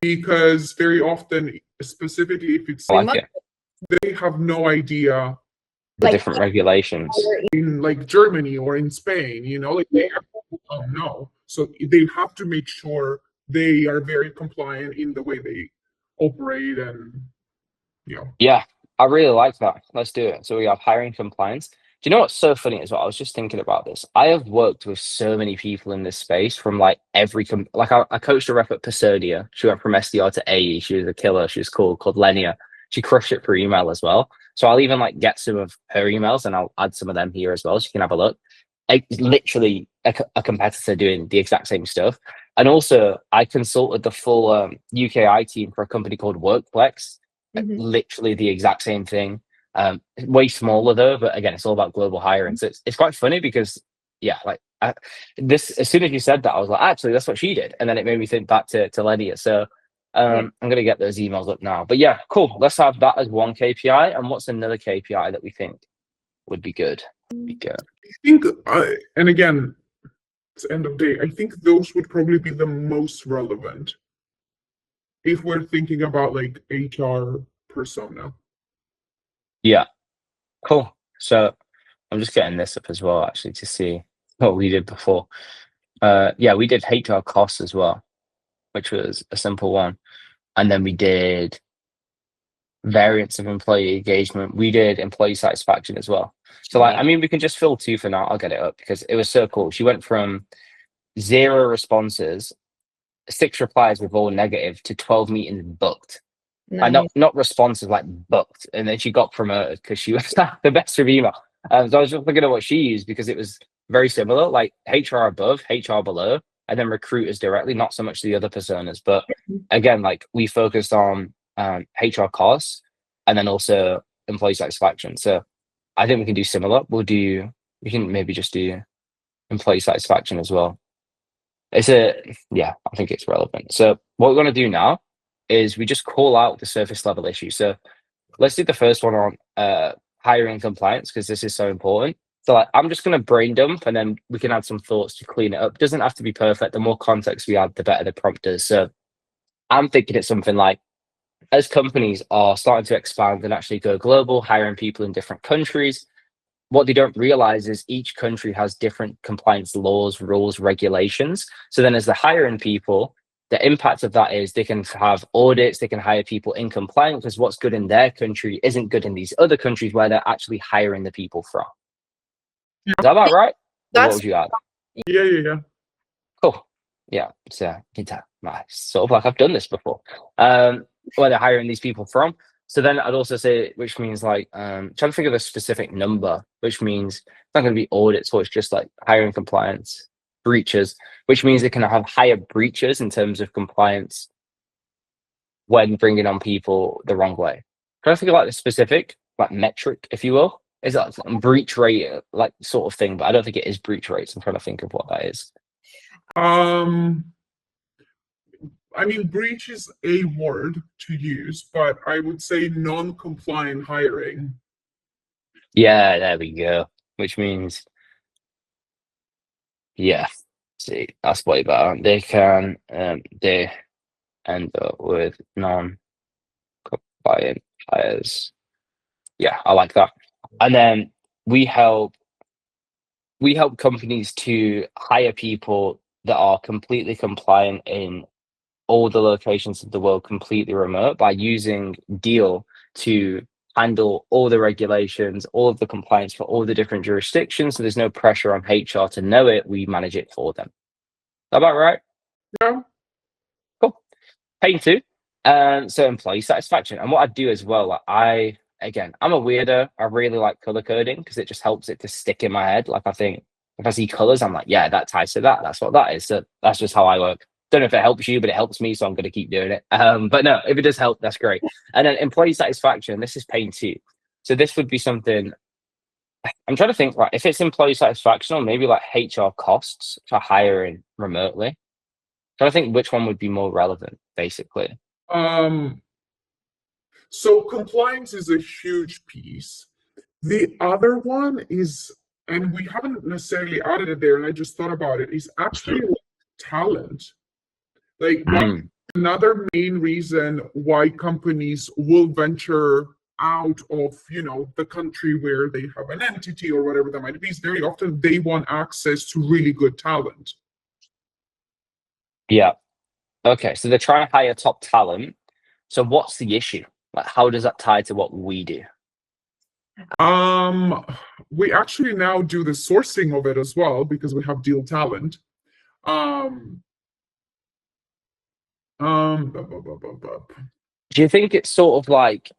because very often, specifically if it's I like it. they have no idea The different regulations. in like Germany or in Spain, you know, like they don't know. So they have to make sure they are very compliant in the way they operate, and you know. Yeah, I really like that. Let's do it. So we have hiring compliance. Do you know what's so funny as well? I was just thinking about this. I have worked with so many people in this space from like every like I coached a rep at Persodia. She went from SDR to AE. She was a killer. She was cool, called Lenia. She crushed it for email as well. So I'll even like get some of her emails and I'll add some of them here as well, so you can have a look. It's literally a competitor doing the exact same stuff. And also, I consulted the full UKI team for a company called Workplex. Literally the exact same thing. Way smaller though, but again, it's all about global hiring. So it's quite funny because, yeah, like this. As soon as you said that, I was like, actually, that's what she did, and then it made me think back to Lenia. So I'm gonna get those emails up now. But yeah, cool. Let's have that as one KPI. And what's another KPI that we think would be good? I think, and again, it's end of day. I think those would probably be the most relevant if we're thinking about like HR persona. Yeah, cool. So I'm just getting this up as well, actually, to see what we did before. Yeah, we did HR costs as well, which was a simple one. And then we did variance of employee engagement. We did employee satisfaction as well. So like, I mean, we can just fill two for now. I'll get it up because it was so cool. She went from 0 responses 6 replies with all negative to 12 meetings booked. Nice. Not responsive, like booked. And then she got promoted because she was the best of email. So I was just looking at what she used because it was very similar, like HR above, HR below, and then recruiters directly, not so much the other personas. But again, like we focused on HR costs and then also employee satisfaction. So I think we can do similar. We can maybe just do employee satisfaction as well. I think it's relevant. So what we're going to do now is we just call out the surface level issue. So let's do the first one on hiring compliance because this is so important. So like, I'm just going to brain dump and then we can add some thoughts to clean it up. It doesn't have to be perfect. The more context we add, the better the prompt is. So I'm thinking it's something like, as companies are starting to expand and actually go global, hiring people in different countries, what they don't realize is each country has different compliance laws, rules, regulations. So then as they're hiring people, the impact of that is they can have audits, they can hire people in compliance because what's good in their country isn't good in these other countries where they're actually hiring the people from. Yeah. Is that about right? What That's would you add? Yeah. Cool. Yeah, it's sort of like I've done this before. Where they're hiring these people from. So then I'd also say, which means like trying to think of a specific number, which means it's not going to be audits, so it's just like hiring compliance breaches, which means they can have higher breaches in terms of compliance when bringing on people the wrong way. Trying to think of like the specific like metric, if you will, is that breach rate like sort of thing, but I don't think it is breach rates. I'm trying to think of what that is. I mean, breach is a word to use, but I would say non-compliant hiring. Yeah, there we go. Which means, yeah, see, that's way better. They can, they end up with non-compliant hires. Yeah, I like that. And then we help companies to hire people that are completely compliant in all the locations of the world, completely remote, by using Deal to handle all the regulations, all of the compliance for all the different jurisdictions. So there's no pressure on HR to know it. We manage it for them. Is that about right? Yeah. Cool. Page 2. So employee satisfaction. And what I do as well, like I'm a weirdo. I really like color coding because it just helps it to stick in my head. Like I think if I see colors, I'm like, yeah, that ties to that. That's what that is. So that's just how I work. Don't know if it helps you, but it helps me, so I'm going to keep doing it. But no, if it does help, that's great. And then employee satisfaction, this is pane 2. So this would be something I'm trying to think, like, if it's employee satisfaction or maybe like HR costs for hiring remotely. Trying to think which one would be more relevant, basically. So compliance is a huge piece. The other one is, and we haven't necessarily added it there, and I just thought about it, is actually talent. Like another main reason why companies will venture out of, the country where they have an entity or whatever that might be, is very often they want access to really good talent. Yeah. Okay, so they're trying to hire top talent. So what's the issue? Like, how does that tie to what we do? We actually now do the sourcing of it as well because we have Deal Talent. Do you think it's sort of like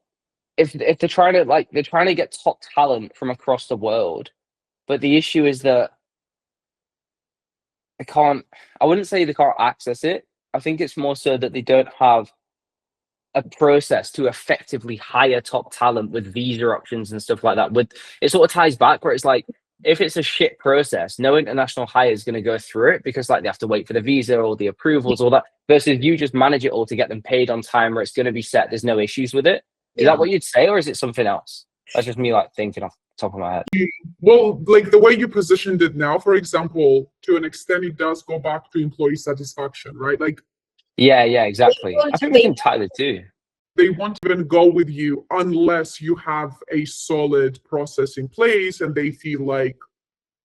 if they're trying to get top talent from across the world, but the issue is that I wouldn't say they can't access it. I think it's more so that they don't have a process to effectively hire top talent with visa options and stuff like that. It sort of ties back where it's like, if it's a shit process, no international hire is going to go through it because like they have to wait for the visa or the approvals, all that, versus you just manage it all to get them paid on time where it's going to be set. There's no issues with it. Is that what you'd say, or is it something else? That's just me like thinking off the top of my head. Well, like the way you positioned it now, for example, to an extent, it does go back to employee satisfaction, right? Like, yeah, exactly. I think we can tie the two. They won't even go with you unless you have a solid process in place and they feel like.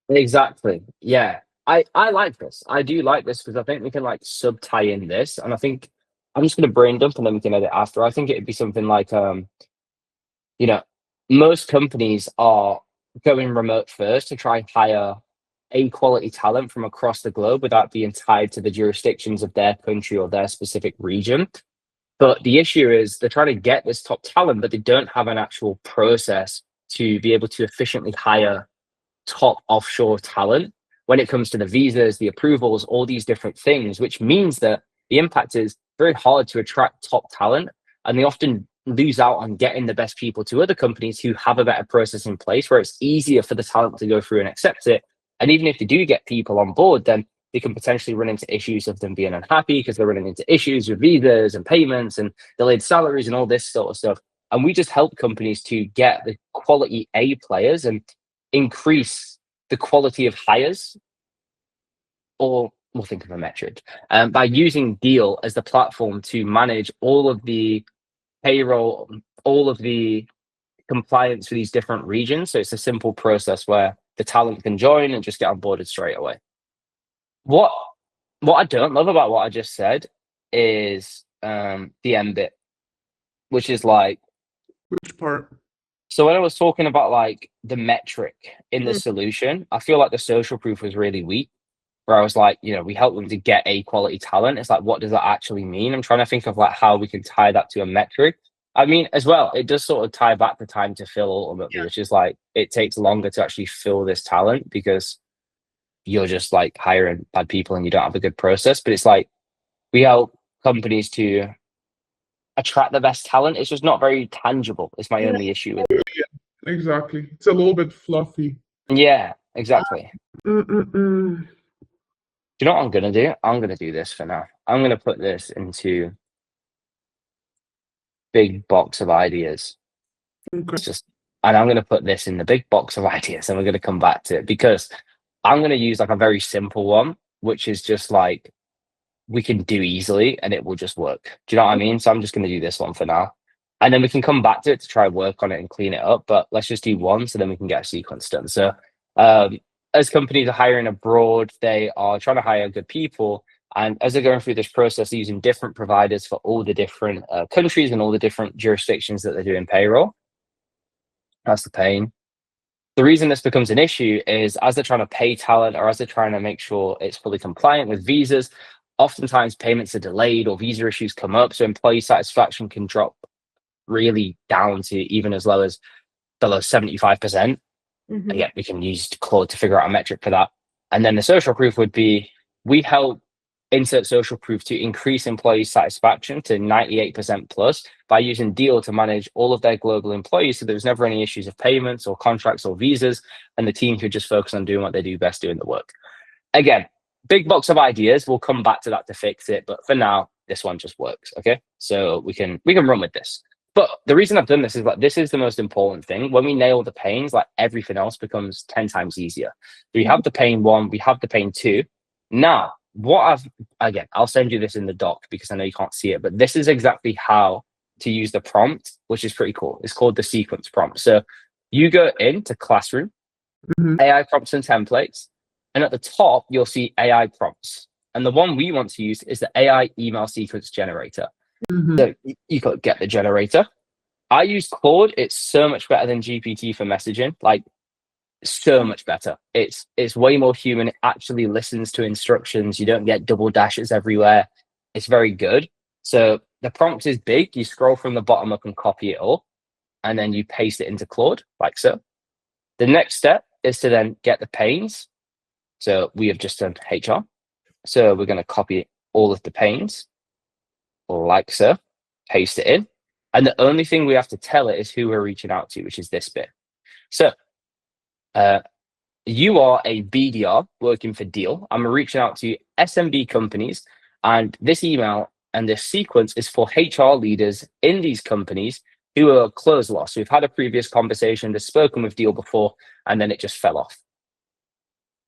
Exactly. Yeah. I like this. I do like this because I think we can like sub tie in this, and I think I'm just going to brain dump and then we can edit after. I think it'd be something like, most companies are going remote first to try and hire A quality talent from across the globe without being tied to the jurisdictions of their country or their specific region. But the issue is they're trying to get this top talent, but they don't have an actual process to be able to efficiently hire top offshore talent when it comes to the visas, the approvals, all these different things, which means that the impact is very hard to attract top talent. And they often lose out on getting the best people to other companies who have a better process in place where it's easier for the talent to go through and accept it. And even if they do get people on board, then they can potentially run into issues of them being unhappy because they're running into issues with visas and payments and delayed salaries and all this sort of stuff. And we just help companies to get the quality A players and increase the quality of hires, or we'll think of a metric, by using Deal as the platform to manage all of the payroll, all of the compliance for these different regions. So it's a simple process where the talent can join and just get onboarded straight away. What I don't love about what I just said is the end bit, which is like, Which part? so when I was talking about like the metric in the solution, I feel like the social proof was really weak. Where I was like, we help them to get a quality talent. It's like, what does that actually mean? I'm trying to think of like how we can tie that to a metric. I mean, as well, it does sort of tie back the time to fill ultimately, which is like it takes longer to actually fill this talent because you're just like hiring bad people and you don't have a good process. But it's like we help companies to attract the best talent. It's just not very tangible. It's my only issue with it. Yeah, exactly. It's a little bit fluffy. Yeah, exactly. Do you know what I'm gonna do? I'm gonna do this for now. I'm gonna put this into big box of ideas. Okay. And I'm gonna put this in the big box of ideas, and we're gonna come back to it because I'm gonna use like a very simple one, which is just like we can do easily and it will just work. Do you know what I mean? So I'm just gonna do this one for now. And then we can come back to it to try and work on it and clean it up. But let's just do one so then we can get a sequence done. So as companies are hiring abroad, they are trying to hire good people. And as they're going through this process, using different providers for all the different countries and all the different jurisdictions that they're doing payroll. That's the pain. The reason this becomes an issue is as they're trying to pay talent or as they're trying to make sure it's fully compliant with visas, oftentimes payments are delayed or visa issues come up. So employee satisfaction can drop really down to even as low as below 75%. Again, we can use Claude to figure out a metric for that. And then the social proof would be, we help insert social proof to increase employee satisfaction to 98% plus by using Deal to manage all of their global employees. So there's never any issues of payments or contracts or visas. And the team could just focus on doing what they do best, doing the work. Again, big box of ideas. We'll come back to that to fix it. But for now, this one just works. Okay. So we can run with this. But the reason I've done this is like, this is the most important thing. When we nail the pains, like everything else becomes 10 times easier. We have the pain 1, we have the pain 2. Now, again, I'll send you this in the doc because I know you can't see it, but this is exactly how to use the prompt, which is pretty cool. It's called the sequence prompt. So you go into Classroom, AI prompts and templates, and at the top, you'll see AI prompts. And the one we want to use is the AI email sequence generator. So you got get the generator. I use Claude. It's so much better than GPT for messaging. Like so much better. It's way more human. It actually listens to instructions. You don't get double dashes everywhere. It's very good. So the prompt is big. You scroll from the bottom up and copy it all, and then you paste it into Claude like so. The next step is to then get the panes. So we have just done HR. So we're going to copy all of the panes like so, paste it in. And the only thing we have to tell it is who we're reaching out to, which is this bit. So you are a BDR working for Deal. I'm reaching out to SMB companies, and this email and this sequence is for HR leaders in these companies who are close loss. We've had a previous conversation, they've spoken with Deal before, and then it just fell off.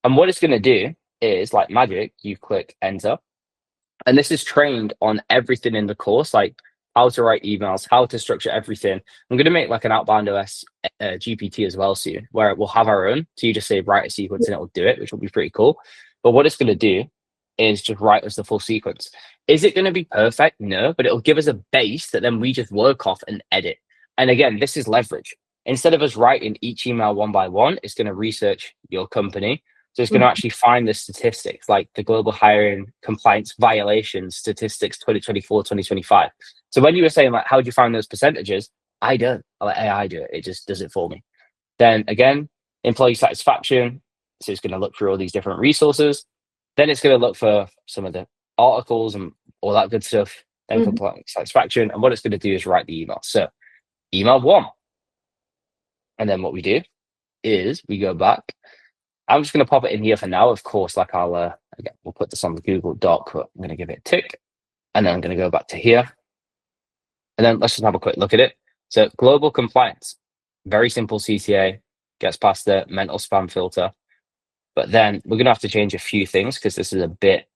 And what it's going to do is, like magic, you click enter. And this is trained on everything in the course, like how to write emails, how to structure everything. I'm going to make like an outbound OS GPT as well soon, where it will have our own. So you just say write a sequence and it will do it, which will be pretty cool. But what it's going to do is just write us the full sequence. Is it going to be perfect? No, but it'll give us a base that then we just work off and edit. And again, this is leverage. Instead of us writing each email one by one, it's going to research your company, So it's going to actually find the statistics, like the global hiring compliance violations statistics 2024, 2025. So when you were saying, like, how do you find those percentages? I don't. I let AI do it. It just does it for me. Then again, employee satisfaction. So it's going to look through all these different resources. Then it's going to look for some of the articles and all that good stuff. Then compliance satisfaction. And what it's going to do is write the email. So email 1. And then what we do is we go back. I'm just going to pop it in here for now. Of course, like again, we'll put this on the Google Doc, but I'm going to give it a tick. And then I'm going to go back to here. And then let's just have a quick look at it. So global compliance, very simple CTA, gets past the mental spam filter. But then we're going to have to change a few things because this is a bit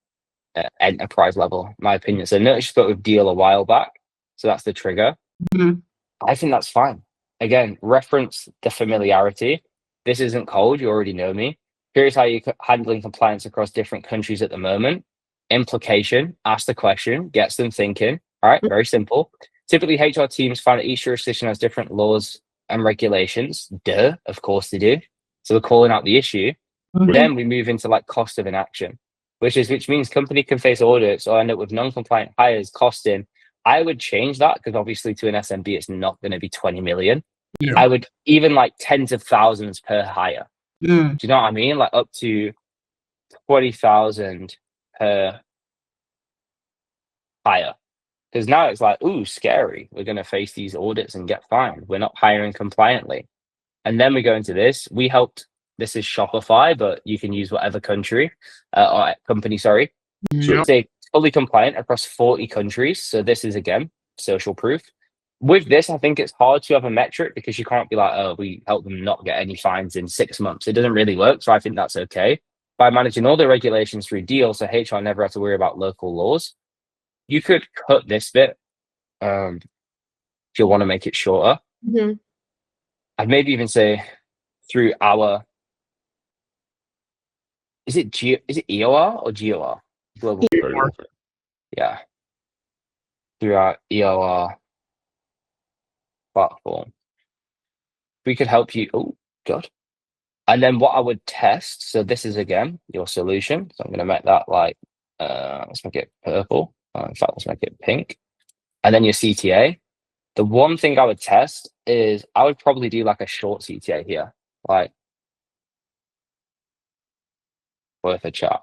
enterprise level, in my opinion. So notice you spoke with Deal a while back. So that's the trigger. I think that's fine. Again, reference the familiarity. This isn't cold. You already know me. Here's how you're handling compliance across different countries at the moment. Implication, ask the question, gets them thinking. All right, very simple. Typically, HR teams find that each jurisdiction has different laws and regulations. Duh, of course they do. So we're calling out the issue. Then we move into like cost of inaction, which means company can face audits or end up with non-compliant hires costing. I would change that because obviously to an SMB, it's not going to be 20 million. Yeah. I would even like tens of thousands per hire. Do you know what I mean? Like up to 20,000 per hire. Because now it's like, ooh, scary. We're going to face these audits and get fined. We're not hiring compliantly. And then we go into this. We helped. This is Shopify, but you can use whatever country or company, sorry. Yeah. Say fully compliant across 40 countries. So this is, again, social proof. With this, I think it's hard to have a metric because you can't be like, oh, we help them not get any fines in 6 months. It doesn't really work. So I think that's okay. By managing all the regulations through Deal, so HR never have to worry about local laws. You could cut this bit if you want to make it shorter. I'd maybe even say through our, is it EOR or GOR? Global. Yeah. Through our EOR platform. We could help you. Oh, God. And then what I would test, so this is, again, your solution. So I'm going to make that like, let's make it purple. In fact, let's make it pink. And then your CTA. The one thing I would test is I would probably do like a short CTA here, like worth a chat.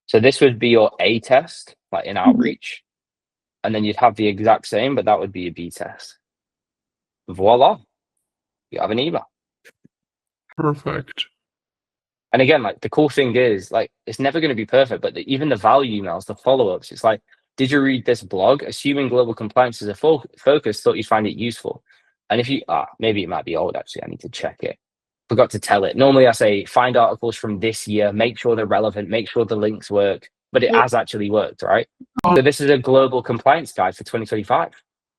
So this would be your A test, like in outreach. And then you'd have the exact same, but that would be a B test. Voila. You have an email. Perfect. And again, like the cool thing is, like, it's never going to be perfect, but even the value emails, the follow-ups, it's like, did you read this blog? Assuming global compliance is a focus, thought you'd find it useful. And if you, maybe it might be old, actually, I need to check it. Forgot to tell it. Normally I say, find articles from this year, make sure they're relevant, make sure the links work, but it has actually worked, right? So this is a global compliance guide for 2025.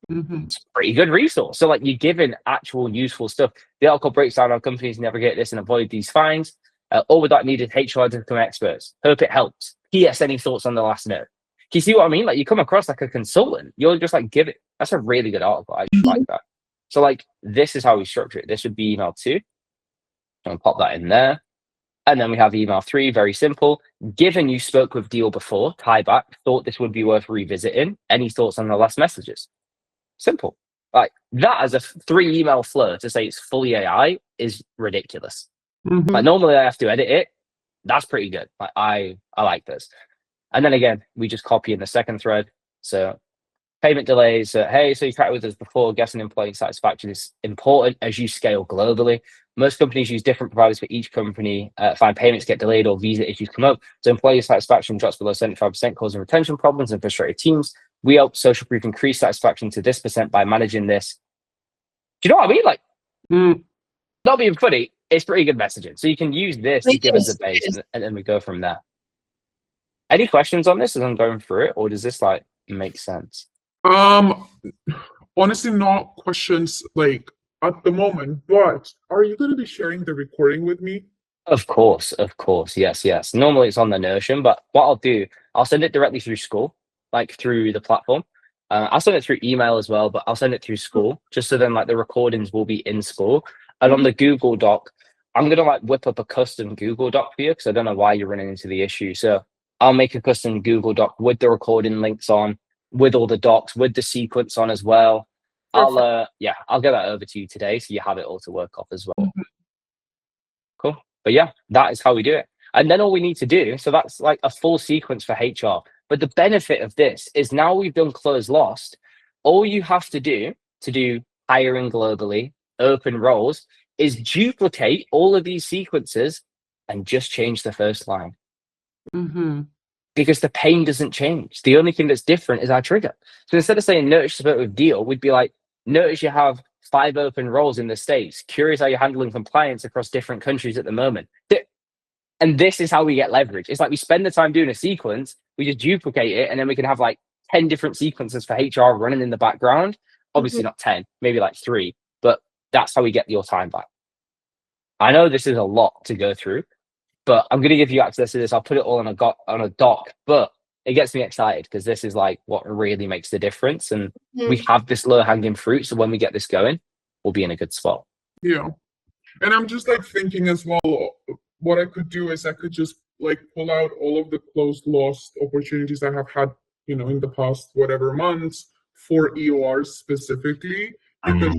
It's a pretty good resource. So like you're given actual useful stuff. The article breaks down how companies navigate this and avoid these fines. All with that needed HR to become experts. Hope it helps. P.S. Any thoughts on the last note? Can you see what I mean? Like you come across like a consultant. You're just like, give it. That's a really good article. I just like that. So like this is how we structure it. This would be email 2. I'm gonna pop that in there. And then we have email 3, very simple. Given you spoke with Deal before, tie back, thought this would be worth revisiting. Any thoughts on the last messages? Simple. Like that as a 3 email flow to say it's fully AI is ridiculous. Like normally I have to edit it. That's pretty good. Like I like this. And then again, we just copy in the second thread. So payment delays. Hey, so you chatted with us before. Guessing employee satisfaction is important as you scale globally. Most companies use different providers for each company. Find payments get delayed or visa issues come up. So employee satisfaction drops below 75%, causing retention problems and frustrated teams. We help social proof increase satisfaction to this percent by managing this. Do you know what I mean? Like, not being funny, it's pretty good messaging. So you can use this to give us a base, and then we go from there. Any questions on this as I'm going through it, or does this like make sense? Honestly, not questions like at the moment, but are you going to be sharing the recording with me? Of course, yes. Normally it's on the Notion, but what I'll do, I'll send it directly through school, like through the platform. I'll send it through email as well, but I'll send it through school just so then like the recordings will be in school. And on the Google Doc, I'm gonna like whip up a custom Google Doc for you because I don't know why you're running into the issue. So I'll make a custom Google Doc with the recording links on, with all the docs, with the sequence on as well. Perfect. I'll get that over to you today so you have it all to work off as well. Mhm. Cool. But yeah, that is how we do it. And then all we need to do, so that's like a full sequence for HR. But the benefit of this is now we've done close lost, all you have to do hiring globally, open roles, is duplicate all of these sequences and just change the first line Mm-hmm. because the pain doesn't change. The only thing that's different is our trigger. So instead of saying notice to vote with deal, we'd be like, notice you have 5 open roles in the States. Curious how you're handling compliance across different countries at the moment. And this is how we get leverage. It's like we spend the time doing a sequence, we just duplicate it, and then we can have like 10 different sequences for HR running in the background. Obviously not 10, maybe like 3, but that's how we get your time back. I know this is a lot to go through, but I'm going to give you access to this. I'll put it all on a doc, but it gets me excited because this is like what really makes the difference. And we have this low hanging fruit. So when we get this going, we'll be in a good spot. Yeah. And I'm just like thinking as well, what I could do is I could just like pull out all of the closed lost opportunities I have had, in the past whatever months for EORs specifically, because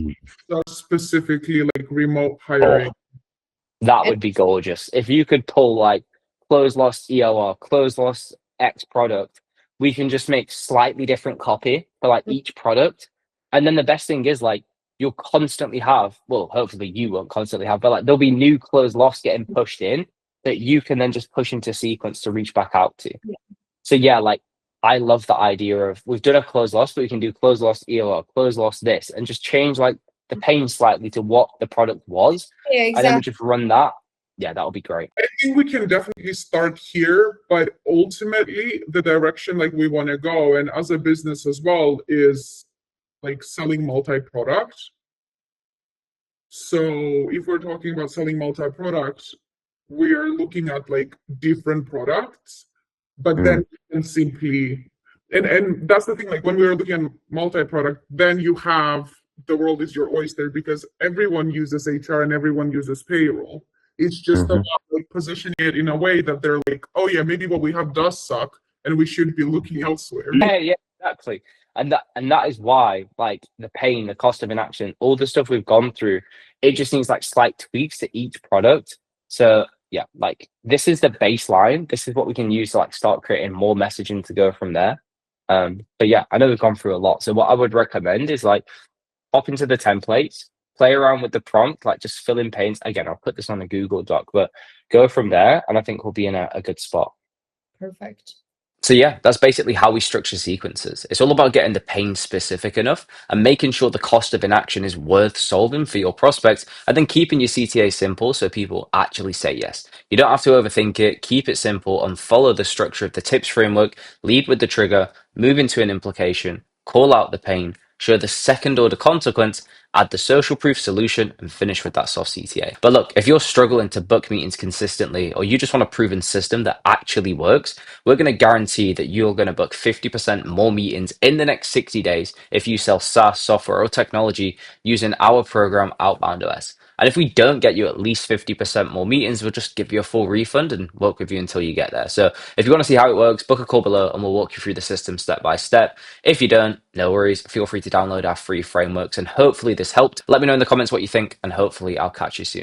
that's specifically like remote hiring. That would be gorgeous. If you could pull like close lost EOR, close lost X product, we can just make slightly different copy for like each product. And then the best thing is like you'll constantly have, well, hopefully you won't constantly have, but like there'll be new close lost getting pushed in that you can then just push into sequence to reach back out to. Yeah. So yeah, like I love the idea of we've done a close loss, but we can do close loss EOR, close loss this, and just change like the pain slightly to what the product was. Yeah, And then we exactly. just run that. Yeah, that would be great. I think we can definitely start here, but ultimately the direction like we want to go, and as a business as well, is like selling multi-product. So if we're talking about selling multi-product, we are looking at like different products, but then you can simply and that's the thing, like when we were looking at multi-product, then you have the world is your oyster because everyone uses HR and everyone uses payroll. It's just about like positioning it in a way that they're like, oh yeah, maybe what we have does suck and we should be looking elsewhere. Yeah, exactly. And that is why, like the pain, the cost of inaction, all the stuff we've gone through, it just needs like slight tweaks to each product. So yeah, like this is the baseline. This is what we can use to like start creating more messaging to go from there. But yeah, I know we've gone through a lot. So what I would recommend is like hop into the templates, play around with the prompt, like just fill in pains. Again, I'll put this on a Google Doc, but go from there, and I think we'll be in a good spot. Perfect. So yeah, that's basically how we structure sequences. It's all about getting the pain specific enough and making sure the cost of inaction is worth solving for your prospects, and then keeping your CTA simple so people actually say yes. You don't have to overthink it, keep it simple and follow the structure of the tips framework, lead with the trigger, move into an implication, call out the pain, show the second order consequence, add the social proof solution, and finish with that soft CTA. But look, if you're struggling to book meetings consistently, or you just want a proven system that actually works, we're going to guarantee that you're going to book 50% more meetings in the next 60 days if you sell SaaS software or technology using our program Outbound OS. And if we don't get you at least 50% more meetings, we'll just give you a full refund and work with you until you get there. So if you want to see how it works, book a call below and we'll walk you through the system step by step. If you don't, no worries. Feel free to download our free frameworks, and hopefully this helped. Let me know in the comments what you think, and hopefully I'll catch you soon.